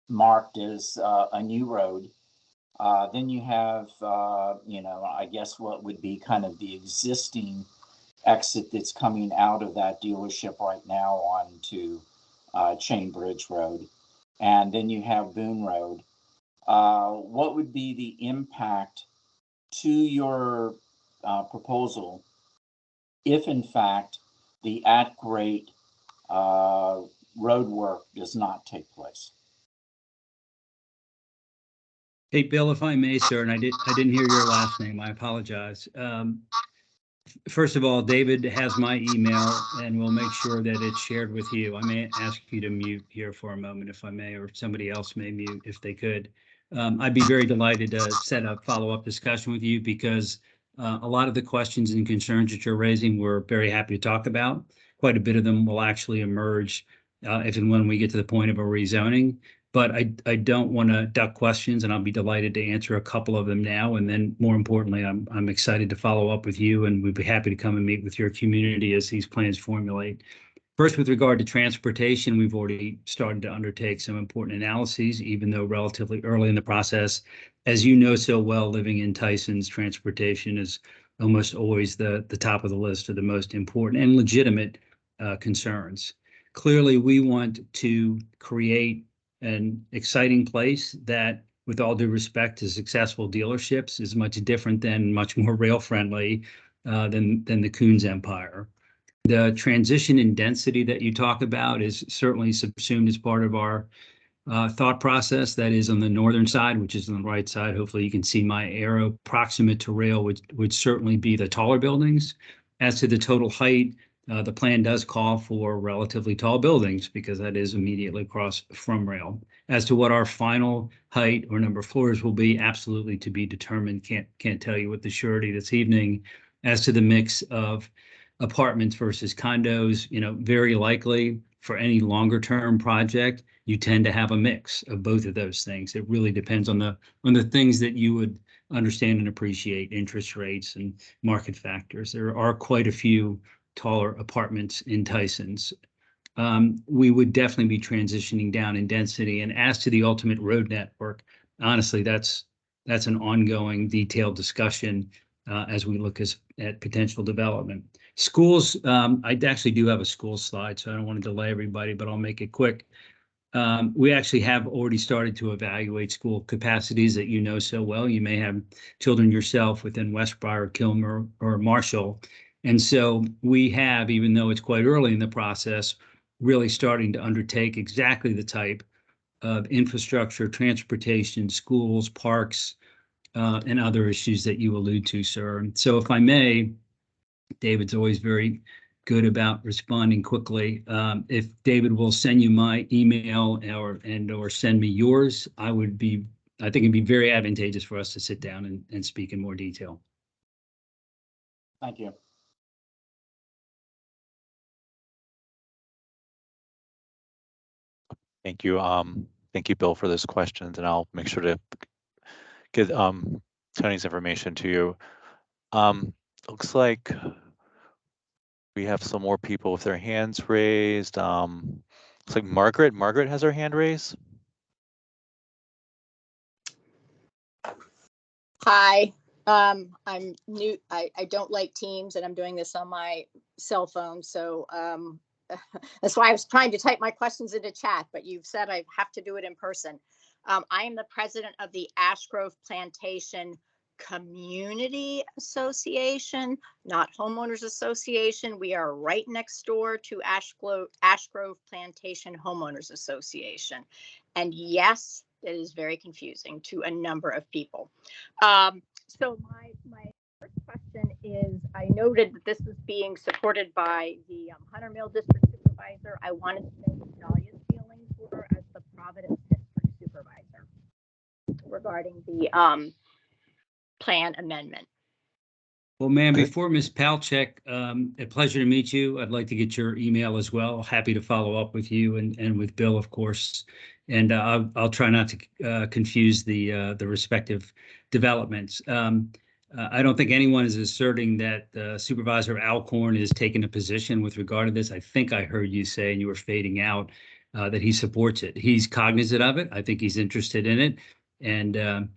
marked as a new road. Then you have, you know, I guess what would be kind of the existing exit that's coming out of that dealership right now onto Chain Bridge Road. And then you have Boone Road. What would be the impact to your proposal if, in fact, the at-grade road work does not take place? Hey, Bill, if I may, sir, and I didn't hear your last name. I apologize. First of all, David has my email, and we'll make sure that it's shared with you. I may ask you to mute here for a moment, if I may, or somebody else may mute if they could. I'd be very delighted to set up follow-up discussion with you because a lot of the questions and concerns that you're raising, we're very happy to talk about. Quite a bit of them will actually emerge if and when we get to the point of a rezoning. But I don't want to duck questions, and I'll be delighted to answer a couple of them now. And then more importantly, I'm excited to follow up with you, and we'd be happy to come and meet with your community as these plans formulate. First, with regard to transportation, we've already started to undertake some important analyses, even though relatively early in the process. As you know so well, living in Tysons, transportation is almost always the top of the list of the most important and legitimate concerns. Clearly, we want to create an exciting place that, with all due respect to successful dealerships, is much different than, much more rail friendly than the Coons Empire. The transition in density that you talk about is certainly subsumed as part of our thought process. That is on the northern side, which is on the right side. Hopefully you can see my arrow. Proximate to rail would certainly be the taller buildings. As to the total height, the plan does call for relatively tall buildings because that is immediately across from rail. As to what our final height or number of floors will be, absolutely to be determined. Can't tell you with the surety this evening. As to the mix of apartments versus condos, you know, very likely for any longer term project, you tend to have a mix of both of those things. It really depends on the things that you would understand and appreciate, interest rates and market factors. There are quite a few taller apartments in Tysons. We would definitely be transitioning down in density. And as to the ultimate road network, honestly, that's an ongoing detailed discussion as we look at potential development. Schools, I actually do have a school slide, so I don't want to delay everybody, but I'll make it quick. We actually have already started to evaluate school capacities that you know so well. You may have children yourself within Westbriar, Kilmer, or Marshall. And so we have, even though it's quite early in the process, really starting to undertake exactly the type of infrastructure, transportation, schools, parks, and other issues that you allude to, sir. So if I may, David's always very good about responding quickly. If David will send you my email or send me yours, I think it'd be very advantageous for us to sit down and speak in more detail. Thank you. Thank you. Thank you, Bill, for those questions, and I'll make sure to get Tony's information to you. Looks like We have some more people with their hands raised. Looks like Margaret. Margaret has her hand raised. Hi, I'm new. I don't like Teams and I'm doing this on my cell phone. So that's why I was trying to type my questions into chat, but you've said I have to do it in person. I am the president of the Ash Grove Plantation Community Association, not Homeowners Association. We are right next door to Ash Grove Plantation Homeowners Association. And yes, it is very confusing to a number of people. So my first question is, I noted that this was being supported by the Hunter Mill District Supervisor. I wanted to know what Dahlia's feelings were as the Providence District Supervisor regarding the plan amendment. Well, ma'am, before Ms. Palchek, a pleasure to meet you. I'd like to get your email as well. Happy to follow up with you and with Bill, of course. And I'll try not to confuse the respective developments. I don't think anyone is asserting that Supervisor Alcorn is taking a position with regard to this. I think I heard you say, and you were fading out, that he supports it. He's cognizant of it. I think he's interested in it. And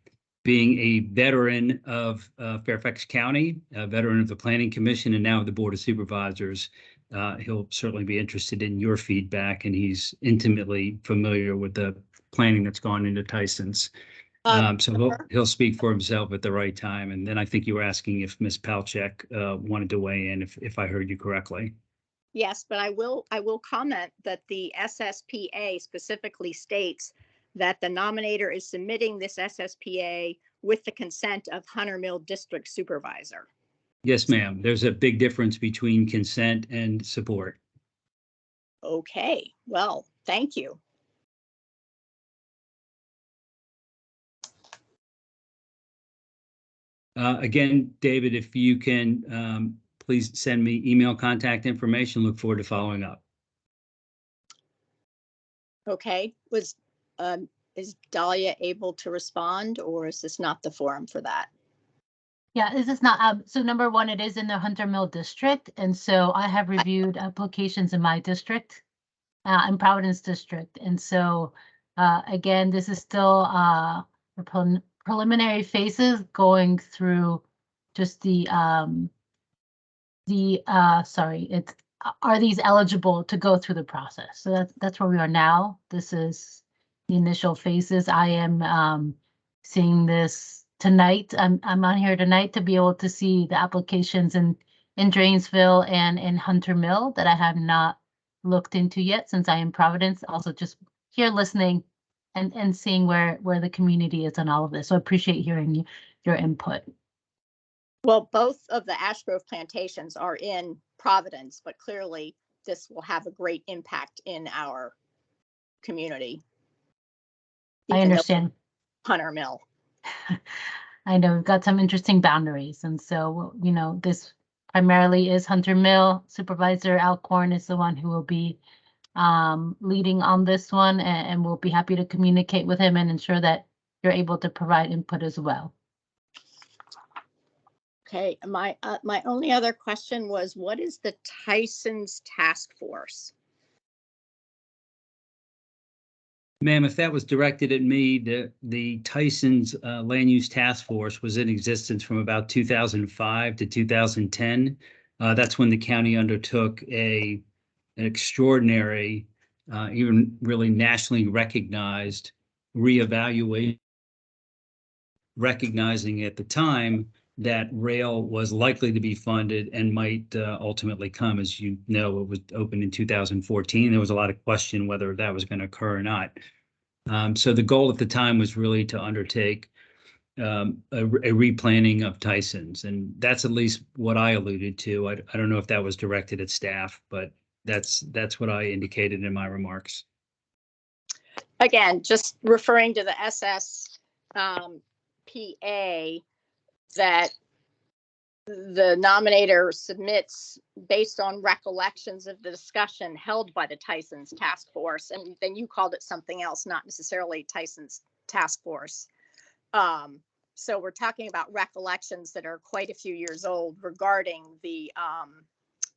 being a veteran of Fairfax County, a veteran of the Planning Commission, and now of the Board of Supervisors, he'll certainly be interested in your feedback, and he's intimately familiar with the planning that's gone into Tysons. So he'll speak for himself at the right time. And then I think you were asking if Ms. Palchek wanted to weigh in, if I heard you correctly. Yes, but I will comment that the SSPA specifically states that the nominator is submitting this SSPA with the consent of Hunter Mill District Supervisor. Yes, ma'am. There's a big difference between consent and support. Okay, well, thank you. Again, David, if you can, please send me email contact information. Look forward to following up. Okay, is Dahlia able to respond, or is this not the forum for that? Yeah, this is not, so number one, it is in the Hunter Mill District. And so I have reviewed applications in my district, in Providence District. And so, again, this is still the preliminary phases going through just are these eligible to go through the process? So that's where we are now. This is the initial phases. I am seeing this tonight. I'm on here tonight to be able to see the applications in Drainesville and in Hunter Mill that I have not looked into yet, since I am Providence. Also just here listening and seeing where the community is on all of this. So I appreciate hearing your input. Well, both of the Ash Grove plantations are in Providence, but clearly this will have a great impact in our community. I understand. Hunter Mill. I know we've got some interesting boundaries. And so, you know, this primarily is Hunter Mill. Supervisor Alcorn is the one who will be leading on this one, and we'll be happy to communicate with him and ensure that you're able to provide input as well. Okay, my only other question was, what is the Tysons Task Force? Ma'am, if that was directed at me, the Tysons Land Use Task Force was in existence from about 2005 to 2010. That's when the county undertook an extraordinary, even really nationally recognized reevaluation, recognizing at the time that rail was likely to be funded and might ultimately come. As you know, it was opened in 2014. There was a lot of question whether that was going to occur or not. So the goal at the time was really to undertake a replanning of Tysons, and that's at least what I alluded to. I don't know if that was directed at staff, but that's what I indicated in my remarks. Again, just referring to the SSPA, that the nominator submits based on recollections of the discussion held by the Tysons Task Force, and then you called it something else, not necessarily Tysons Task Force. So we're talking about recollections that are quite a few years old regarding the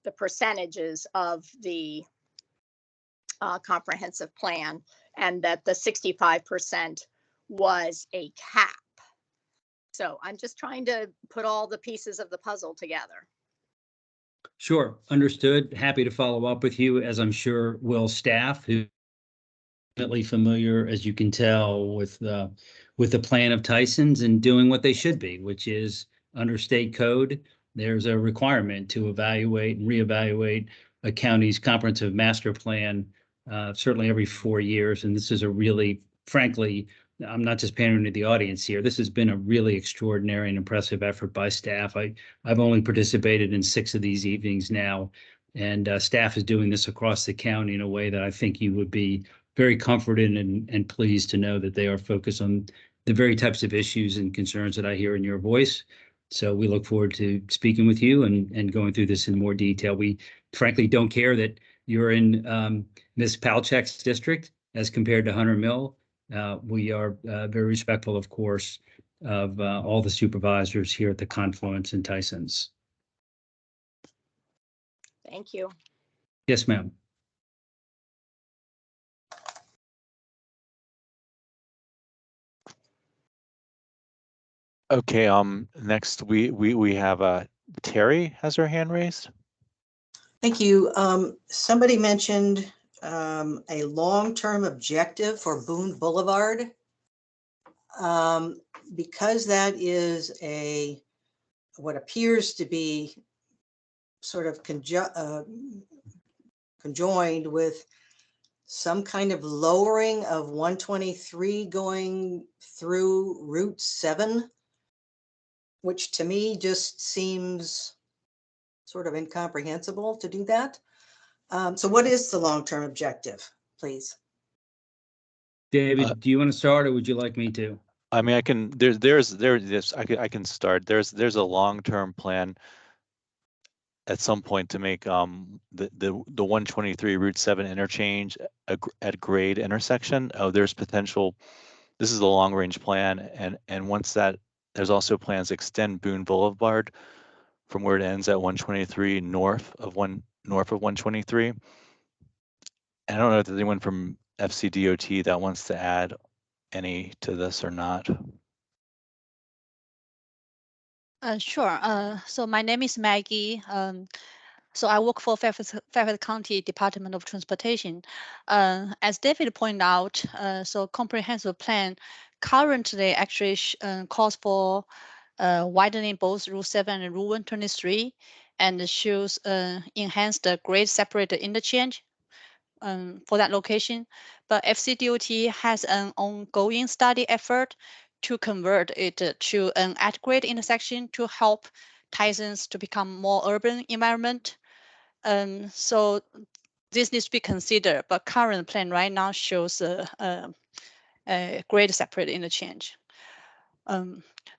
the percentages of the comprehensive plan, and that the 65% was a cap. So I'm just trying to put all the pieces of the puzzle together. Sure, understood. Happy to follow up with you, as I'm sure will staff, who definitely familiar, as you can tell, with the plan of Tysons and doing what they should be, which is under state code. There's a requirement to evaluate and reevaluate a county's comprehensive master plan, certainly every 4 years. And this is a really, frankly, I'm not just pandering to the audience here. This has been a really extraordinary and impressive effort by staff. I've only participated in 6 of these evenings now, and staff is doing this across the county in a way that I think you would be very comforted and pleased to know that they are focused on the very types of issues and concerns that I hear in your voice. So we look forward to speaking with you and going through this in more detail. We frankly don't care that you're in Ms. Palchek's district as compared to Hunter Mill. We are very respectful, of course, of all the supervisors here at the Confluence in Tysons. Thank you. Yes, ma'am. Okay, next we have Terry has her hand raised. Thank you. Somebody mentioned a long-term objective for Boone Boulevard. Because that is what appears to be sort of conjoined with some kind of lowering of 123 going through Route 7, which to me just seems sort of incomprehensible to do that. So what is the long-term objective, please? David, do you want to start, or would you like me to? I mean, I can. I can start. There's a long-term plan at some point to make the 123 Route 7 interchange at grade intersection. There's potential. This is the long-range plan, and once that, there's also plans to extend Boone Boulevard from where it ends at 123 north of 123. And I don't know if there's anyone from FCDOT that wants to add any to this or not. Sure. So my name is Maggie. So I work for Fairfax County Department of Transportation. As David pointed out, so comprehensive plan currently actually calls for widening both Route 7 and Route 123, and shows enhanced grade separated interchange for that location. But FCDOT has an ongoing study effort to convert it to an at-grade intersection to help Tysons to become more urban environment. So this needs to be considered, but current plan right now shows a grade separate interchange.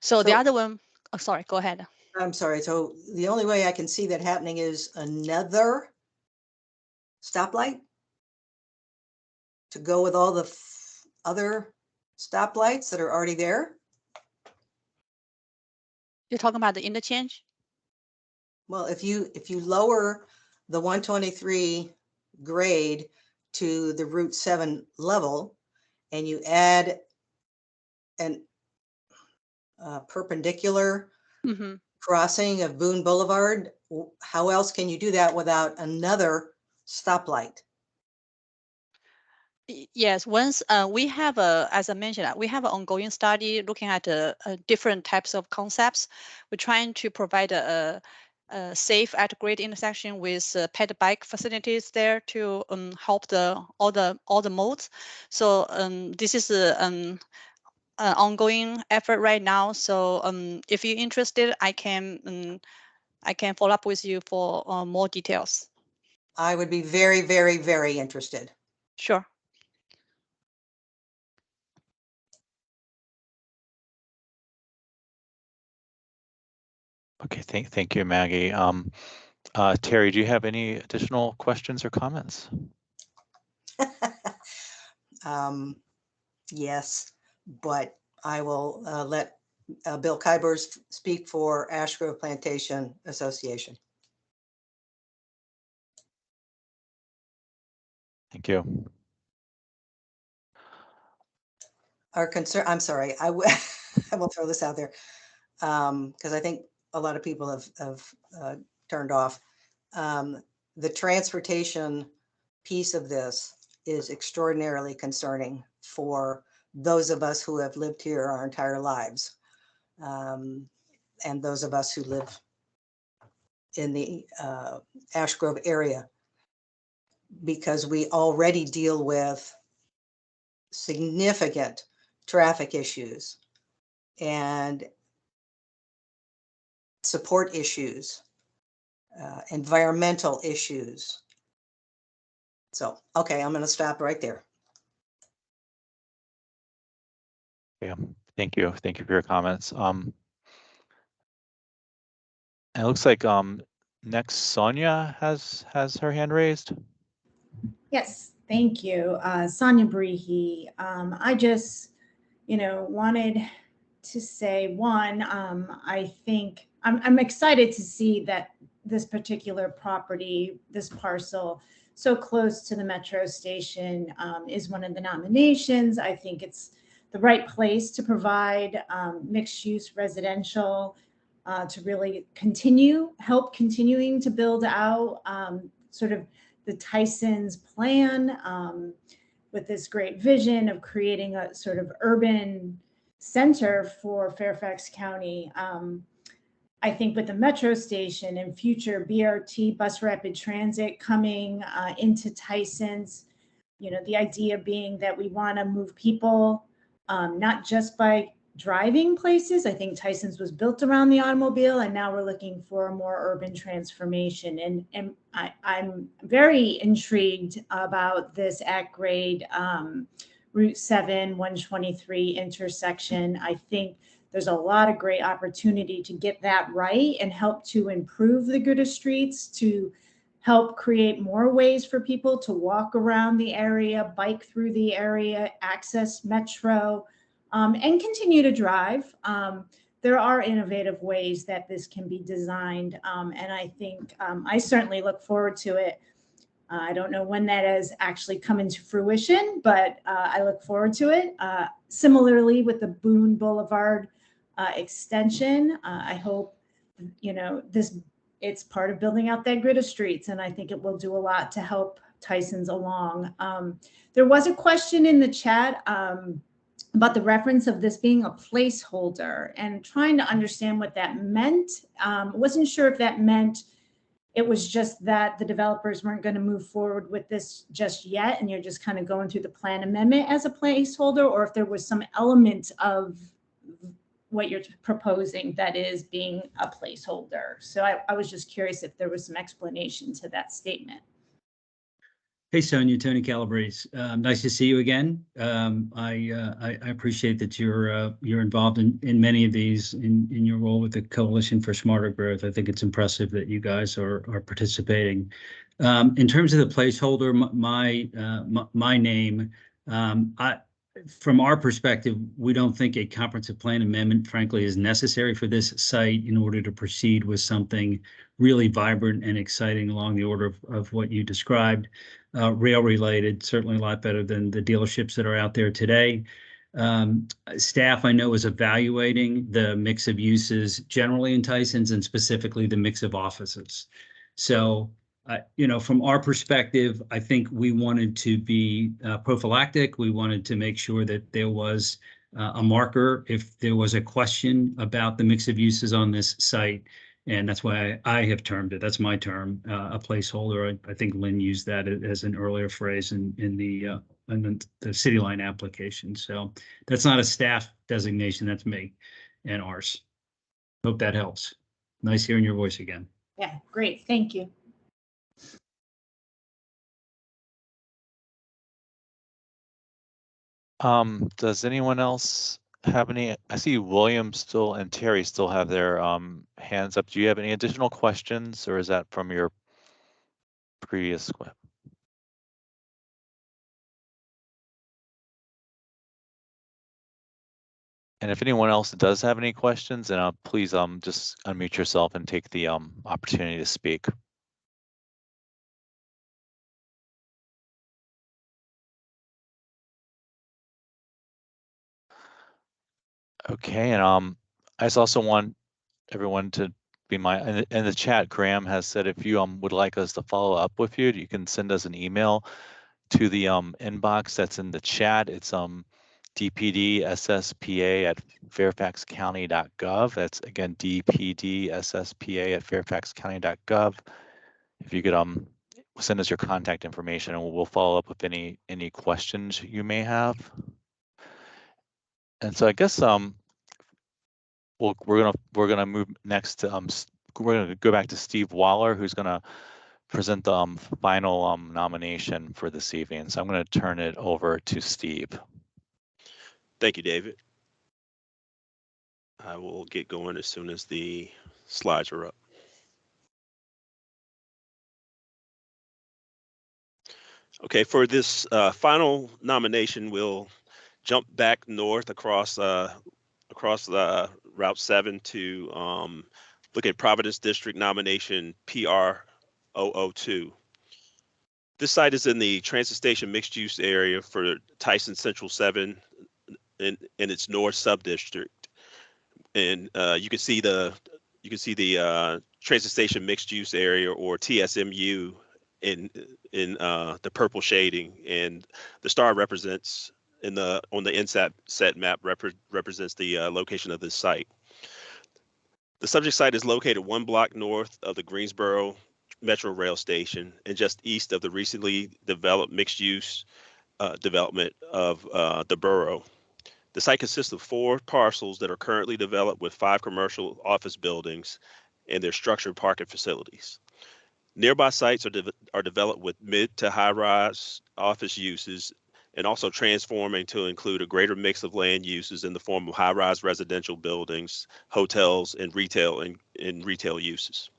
So the other one, oh, sorry, go ahead. I'm sorry. So the only way I can see that happening is another stoplight to go with all the other stoplights that are already there? You're talking about the interchange? Well, if you lower the 123 grade to the Route 7 level and you add an perpendicular crossing of Boone Boulevard, how else can you do that without another stoplight? Yes, once we have as I mentioned, we have an ongoing study looking at different types of concepts. We're trying to provide a safe at-grade intersection with ped bike facilities there to help all the modes. So this is an ongoing effort right now. So if you're interested, I can follow up with you for more details. I would be very, very, very interested. Sure. Okay, thank you, Maggie. Terry, do you have any additional questions or comments? Yes, but I will let Bill Kybers speak for Ash Grove Plantation Association. Thank you. Our concern, I'm sorry, I will throw this out there, because I think a lot of people have turned off. The transportation piece of this is extraordinarily concerning for those of us who have lived here our entire lives. And those of us who live in the Ash Grove area, because we already deal with significant traffic issues and support issues, environmental issues. So, okay, I'm going to stop right there. Yeah, thank you. Thank you for your comments. It looks like next Sonia has her hand raised. Yes, thank you. Sonia Brehe. I just, wanted to say, one, I think I'm excited to see that this particular property, this parcel, so close to the metro station, is one of the nominations. I think it's the right place to provide mixed use residential to really help continuing to build out sort of the Tysons plan with this great vision of creating a sort of urban center for Fairfax County. I think with the metro station and future BRT bus rapid transit coming into Tysons, the idea being that we want to move people not just by driving places. I think Tysons was built around the automobile, and now we're looking for a more urban transformation. And I'm very intrigued about this at grade Route 7, 123 intersection. I think there's a lot of great opportunity to get that right and help to improve the good of streets, to help create more ways for people to walk around the area, bike through the area, access metro, and continue to drive. There are innovative ways that this can be designed, and I think I certainly look forward to it. I don't know when that has actually come into fruition, but I look forward to it. Similarly, with the Boone Boulevard extension, I hope it's part of building out that grid of streets, and I think it will do a lot to help Tysons along. There was a question in the chat about the reference of this being a placeholder and trying to understand what that meant. Wasn't sure if that meant it was just that the developers weren't going to move forward with this just yet, and you're just kind of going through the plan amendment as a placeholder, or if there was some element of what you're proposing that is being a placeholder. So I was just curious if there was some explanation to that statement. Hey, Sonia, Tony Calabrese. Nice to see you again. I appreciate that you're involved in many of these in your role with the Coalition for Smarter Growth. I think it's impressive that you guys are participating. In terms of the placeholder, my name, from our perspective, we don't think a comprehensive plan amendment, frankly, is necessary for this site in order to proceed with something really vibrant and exciting along the order of what you described. Rail related, certainly a lot better than the dealerships that are out there today. Staff, I know, is evaluating the mix of uses generally in Tysons and specifically the mix of offices. So, from our perspective, I think we wanted to be prophylactic. We wanted to make sure that there was a marker if there was a question about the mix of uses on this site. And that's why I have termed it, that's my term, a placeholder. I think Lynn used that as an earlier phrase in the city line application. So that's not a staff designation, that's me and ours. Hope that helps. Nice hearing your voice again. Yeah, great, thank you. Does anyone else have any? I see William still and Terry still have their hands up. Do you have any additional questions, or is that from your previous question? And if anyone else does have any questions, then please just unmute yourself and take the opportunity to speak. Okay, and I just also want everyone to be in the chat. Graham has said if you would like us to follow up with you, you can send us an email to the inbox that's in the chat. It's dpdsspa@fairfaxcounty.gov. That's again dpdsspa@fairfaxcounty.gov. If you could send us your contact information, and we'll follow up with any questions you may have. And so I guess we're gonna move next to we're gonna go back to Steve Waller, who's gonna present the final nomination for this evening. So I'm gonna turn it over to Steve. Thank you, David. I will get going as soon as the slides are up. Okay, for this final nomination, we'll jump back north across Route 7 to look at Providence District nomination PR 002. This site is in the transit station mixed use area for Tysons Central 7 in its north subdistrict. And you can see the transit station mixed use area, or TSMU, in the purple shading, and the star represents on the inset map represents the location of this site. The subject site is located 1 block north of the Greensboro Metro Rail Station and just east of the recently developed mixed use development of the borough. The site consists of 4 parcels that are currently developed with 5 commercial office buildings and their structured parking facilities. Nearby sites are developed with mid to high rise office uses, and also transforming to include a greater mix of land uses in the form of high rise residential buildings, hotels, and retail uses.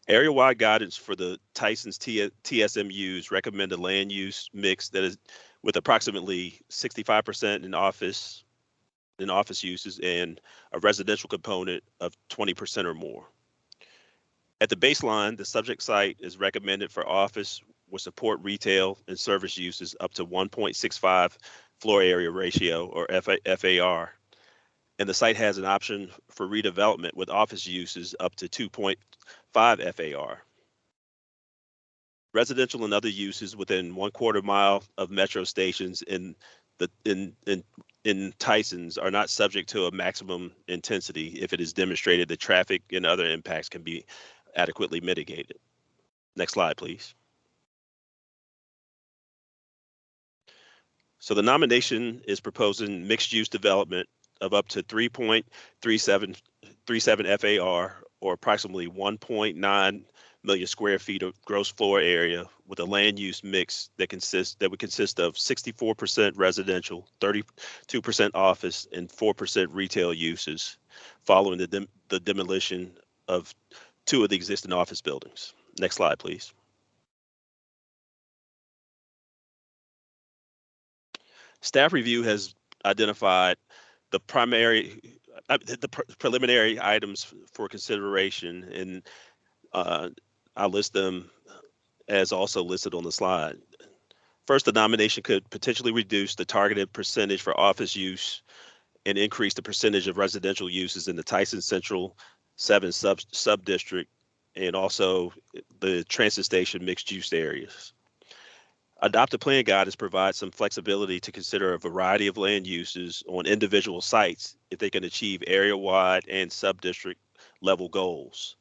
Area-wide guidance for the Tysons TSMUs recommend a land use mix that is with approximately 65% in office uses and a residential component of 20% or more. At the baseline, the subject site is recommended for office with support retail and service uses up to 1.65 floor area ratio, or FAR. And the site has an option for redevelopment with office uses up to 2.5 FAR. Residential and other uses within 1/4 mile of metro stations in Tysons are not subject to a maximum intensity if it is demonstrated that traffic and other impacts can be adequately mitigated. Next slide, please. So the nomination is proposing mixed-use development of up to 3.37 FAR, or approximately 1.9 million square feet of gross floor area, with a land use mix that would consist of 64% residential, 32% office, and 4% retail uses, following the demolition of 2 of the existing office buildings. Next slide, please. Staff review has identified the preliminary items for consideration, and I'll list them as also listed on the slide. First, the nomination could potentially reduce the targeted percentage for office use and increase the percentage of residential uses in the Tysons Central 7 sub-district and also the transit station mixed use areas. Adopt a plan guidance provides some flexibility to consider a variety of land uses on individual sites if they can achieve area-wide and sub-district level goals.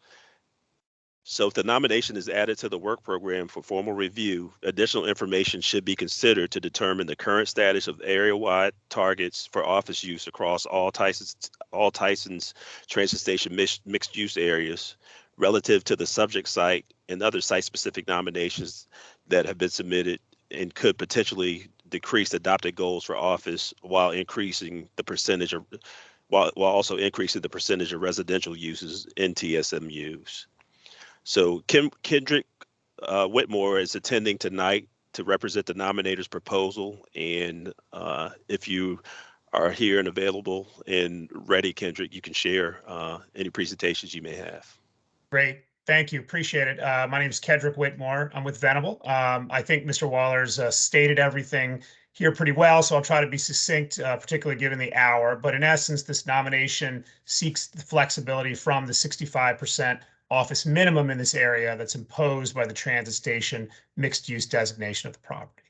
So if the nomination is added to the work program for formal review, additional information should be considered to determine the current status of area-wide targets for office use across all Tysons transit station mixed use areas relative to the subject site and other site-specific nominations that have been submitted, and could potentially decrease adopted goals for office while increasing the percentage of while also increasing the percentage of residential uses in TSMUs. So Kendrick Whitmore is attending tonight to represent the nominator's proposal, and if you are here and available and ready, Kendrick, you can share any presentations you may have. Great. Thank you. Appreciate it. My name is Kendrick Whitmore. I'm with Venable. I think Mr. Waller's stated everything here pretty well, so I'll try to be succinct, particularly given the hour. But in essence, this nomination seeks the flexibility from the 65% office minimum in this area that's imposed by the transit station mixed-use designation of the property.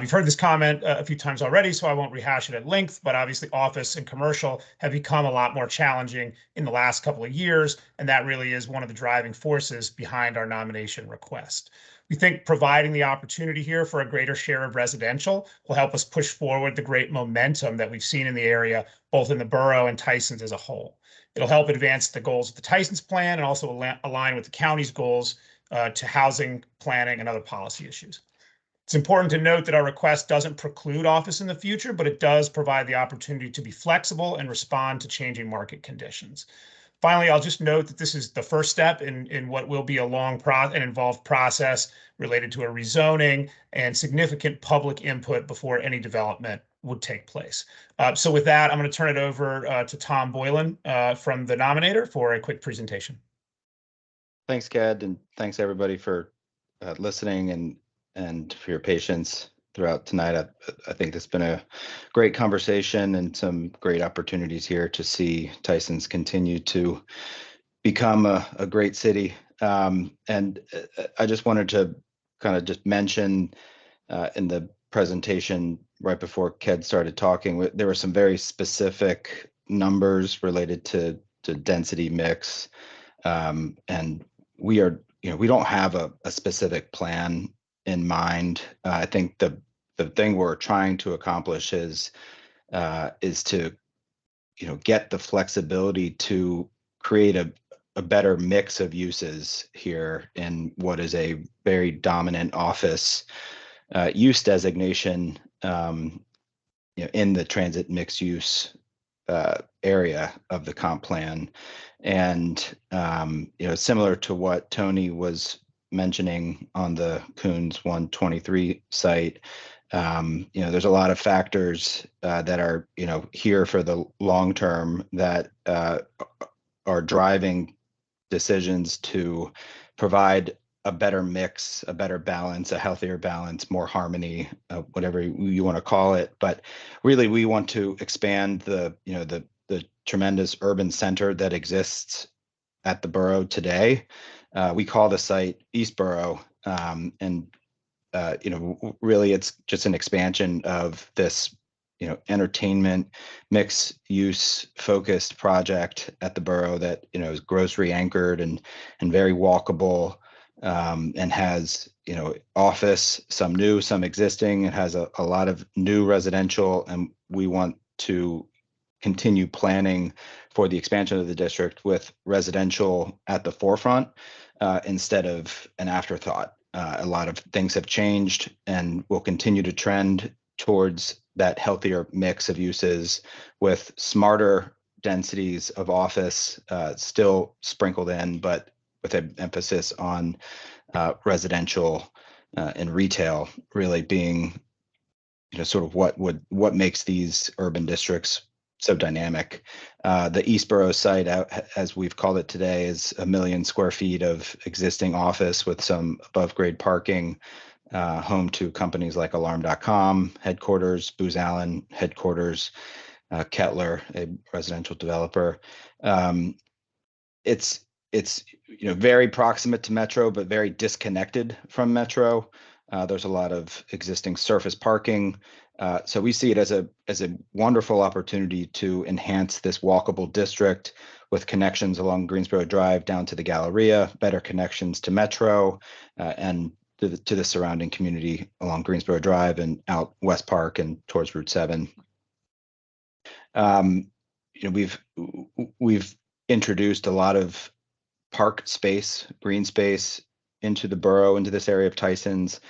You've heard this comment a few times already, so I won't rehash it at length, but obviously office and commercial have become a lot more challenging in the last couple of years, and that really is one of the driving forces behind our nomination request. We think providing the opportunity here for a greater share of residential will help us push forward the great momentum that we've seen in the area, both in the borough and Tysons as a whole. It'll help advance the goals of the Tysons plan and also align with the county's goals to housing, planning, and other policy issues. It's important to note that our request doesn't preclude office in the future, but it does provide the opportunity to be flexible and respond to changing market conditions. Finally, I'll just note that this is the first step in what will be a long and involved process related to a rezoning and significant public input before any development would take place. So with that, I'm going to turn it over to Tom Boylan from the nominator for a quick presentation. Thanks, Ked, and thanks everybody for listening and for your patience throughout tonight. I think it's been a great conversation and some great opportunities here to see Tysons continue to become a great city. And I just wanted to kind of just mention in the presentation right before Ked started talking, there were some very specific numbers related to density mix. And we don't have a specific plan in mind. I think the thing we're trying to accomplish is to get the flexibility to create a better mix of uses here in what is a very dominant office use designation in the transit mixed use area of the comp plan. And similar to what Tony was mentioning on the Coons 123 site, there's a lot of factors that are here for the long term that are driving decisions to provide a better mix, a better balance, a healthier balance, more harmony, whatever you want to call it. But really, we want to expand the tremendous urban center that exists at the borough today. We call the site East Borough, and really it's just an expansion of this entertainment mixed use focused project at the borough that is grocery anchored and very walkable, and has office, some new, some existing. It has a lot of new residential, and we want to continue planning for the expansion of the district with residential at the forefront instead of an afterthought. A lot of things have changed and will continue to trend towards that healthier mix of uses with smarter densities of office still sprinkled in, but with an emphasis on residential and retail really being sort of what makes these urban districts so dynamic. The Eastboro site, as we've called it today, is 1 million square feet of existing office with some above grade parking, home to companies like Alarm.com headquarters, Booz Allen headquarters, Kettler, a residential developer. It's very proximate to Metro, but very disconnected from Metro. There's a lot of existing surface parking. So we see it as a wonderful opportunity to enhance this walkable district with connections along Greensboro Drive down to the Galleria, better connections to Metro, and to the surrounding community along Greensboro Drive and out West Park and towards Route 7. We've introduced a lot of park space, green space into the borough, into this area of Tysons,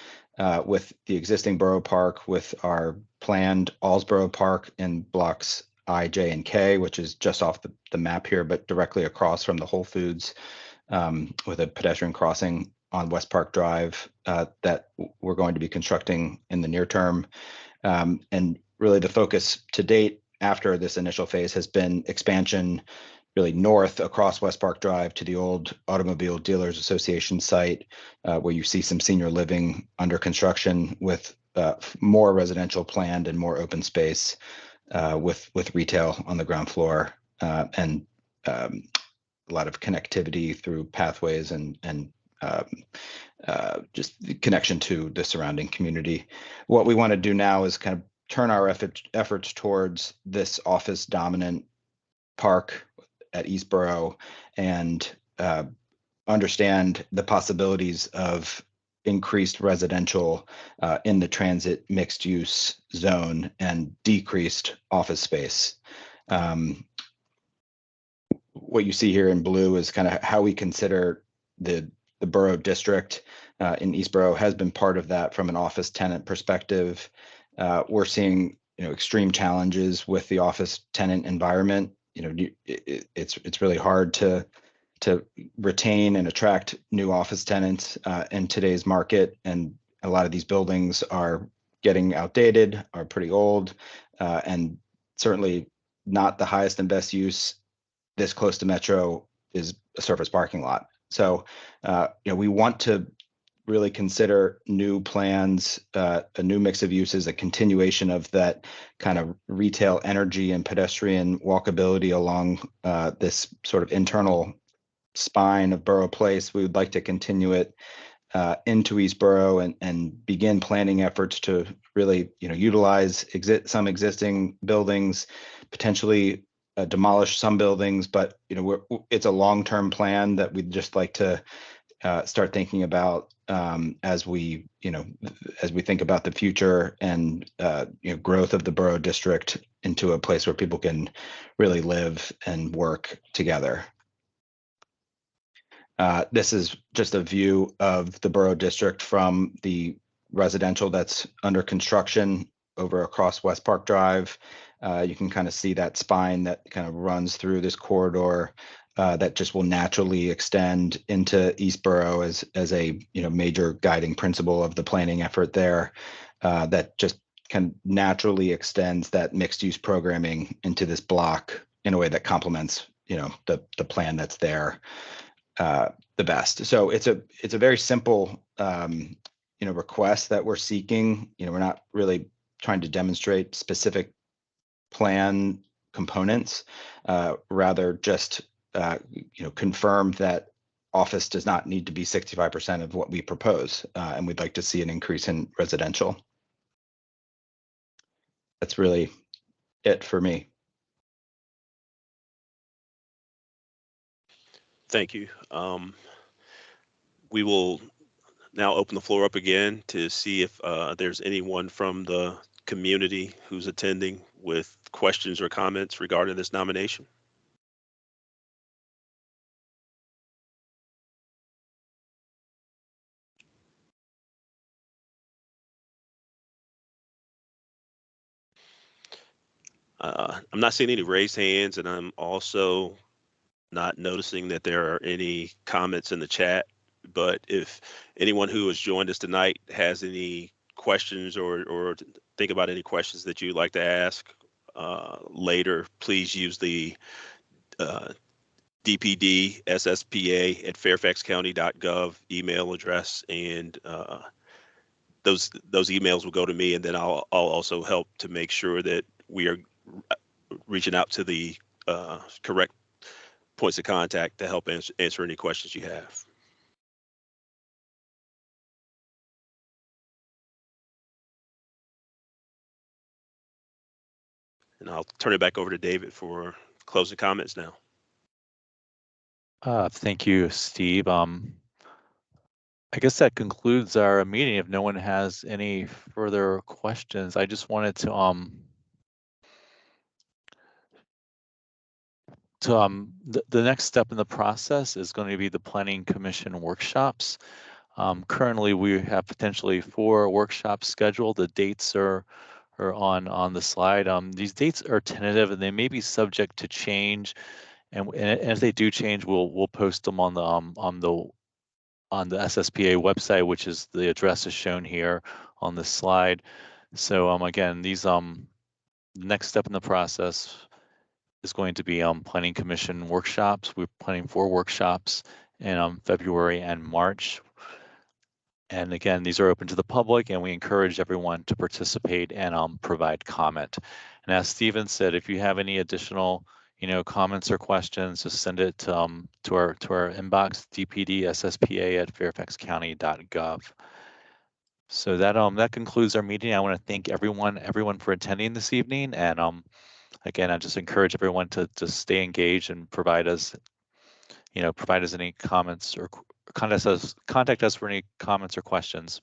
with the existing borough park, with our planned Allsboro Park in blocks I, J, and K, which is just off the map here, but directly across from the Whole Foods, with a pedestrian crossing on West Park Drive that we're going to be constructing in the near term. And really the focus to date after this initial phase has been expansion really north across West Park Drive to the old Automobile Dealers Association site, where you see some senior living under construction with more residential planned and more open space with retail on the ground floor and a lot of connectivity through pathways and just the connection to the surrounding community. What we want to do now is kind of turn our efforts towards this office dominant park at Eastboro and understand the possibilities of increased residential in the transit mixed use zone and decreased office space. What you see here in blue is kind of how we consider the borough district in Eastboro has been part of that from an office tenant perspective. We're seeing extreme challenges with the office tenant environment. It's really hard to retain and attract new office tenants in today's market, and a lot of these buildings are getting outdated, are pretty old, and certainly not the highest and best use. This close to Metro is a surface parking lot. So, we want to really consider new plans, a new mix of uses, a continuation of that kind of retail energy and pedestrian walkability along this sort of internal spine of Borough Place. We would like to continue it into Eastboro and begin planning efforts to really, utilize some existing buildings, potentially demolish some buildings, but it's a long-term plan that we'd just like to start thinking about as we think about the future and growth of the borough district into a place where people can really live and work together. This is just a view of the borough district from the residential that's under construction over across West Park Drive. You can kind of see that spine that kind of runs through this corridor that just will naturally extend into Eastboro as a major guiding principle of the planning effort there. That just kind of naturally extends that mixed use programming into this block in a way that complements the plan that's there the best. So it's a very simple request that we're seeking. We're not really trying to demonstrate specific plan components, rather just confirm that office does not need to be 65% of what we propose, and we'd like to see an increase in residential. That's really it for me. Thank you. We will now open the floor up again to see if there's anyone from the community who's attending with questions or comments regarding this nomination. I'm not seeing any raised hands, and I'm also not noticing that there are any comments in the chat. But if anyone who has joined us tonight has any questions or think about any questions that you'd like to ask later, please use the DPD SSPA at fairfaxcounty.gov email address, and those emails will go to me, and then I'll also help to make sure that we are reaching out to the correct points of contact to help answer any questions you have. And I'll turn it back over to David for closing comments now. Thank you, Steve. I guess that concludes our meeting. If no one has any further questions, I just wanted to the next step in the process is going to be the Planning Commission workshops. Currently, we have potentially 4 workshops scheduled. The dates are on the slide. These dates are tentative, and they may be subject to change. And if they do change, we'll post them on the SSPA website, which is the address is shown here on this slide. So again, these the next step in the process is going to be Planning Commission workshops. We're planning 4 workshops in February and March. And again, these are open to the public, and we encourage everyone to participate and provide comment. And as Stephen said, if you have any additional comments or questions, just send it to our inbox, dpd.sspa@fairfaxcounty.gov. So that concludes our meeting. I want to thank everyone for attending this evening, and again, I just encourage everyone to just stay engaged and provide us any comments or contact us for any comments or questions.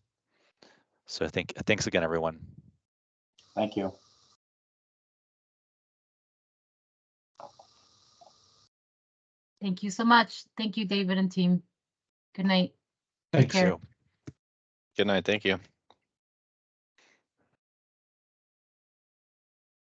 So thanks again, everyone. Thank you. Thank you so much. Thank you, David and team. Good night. Take Thanks, care. Joe. Good night. Thank you.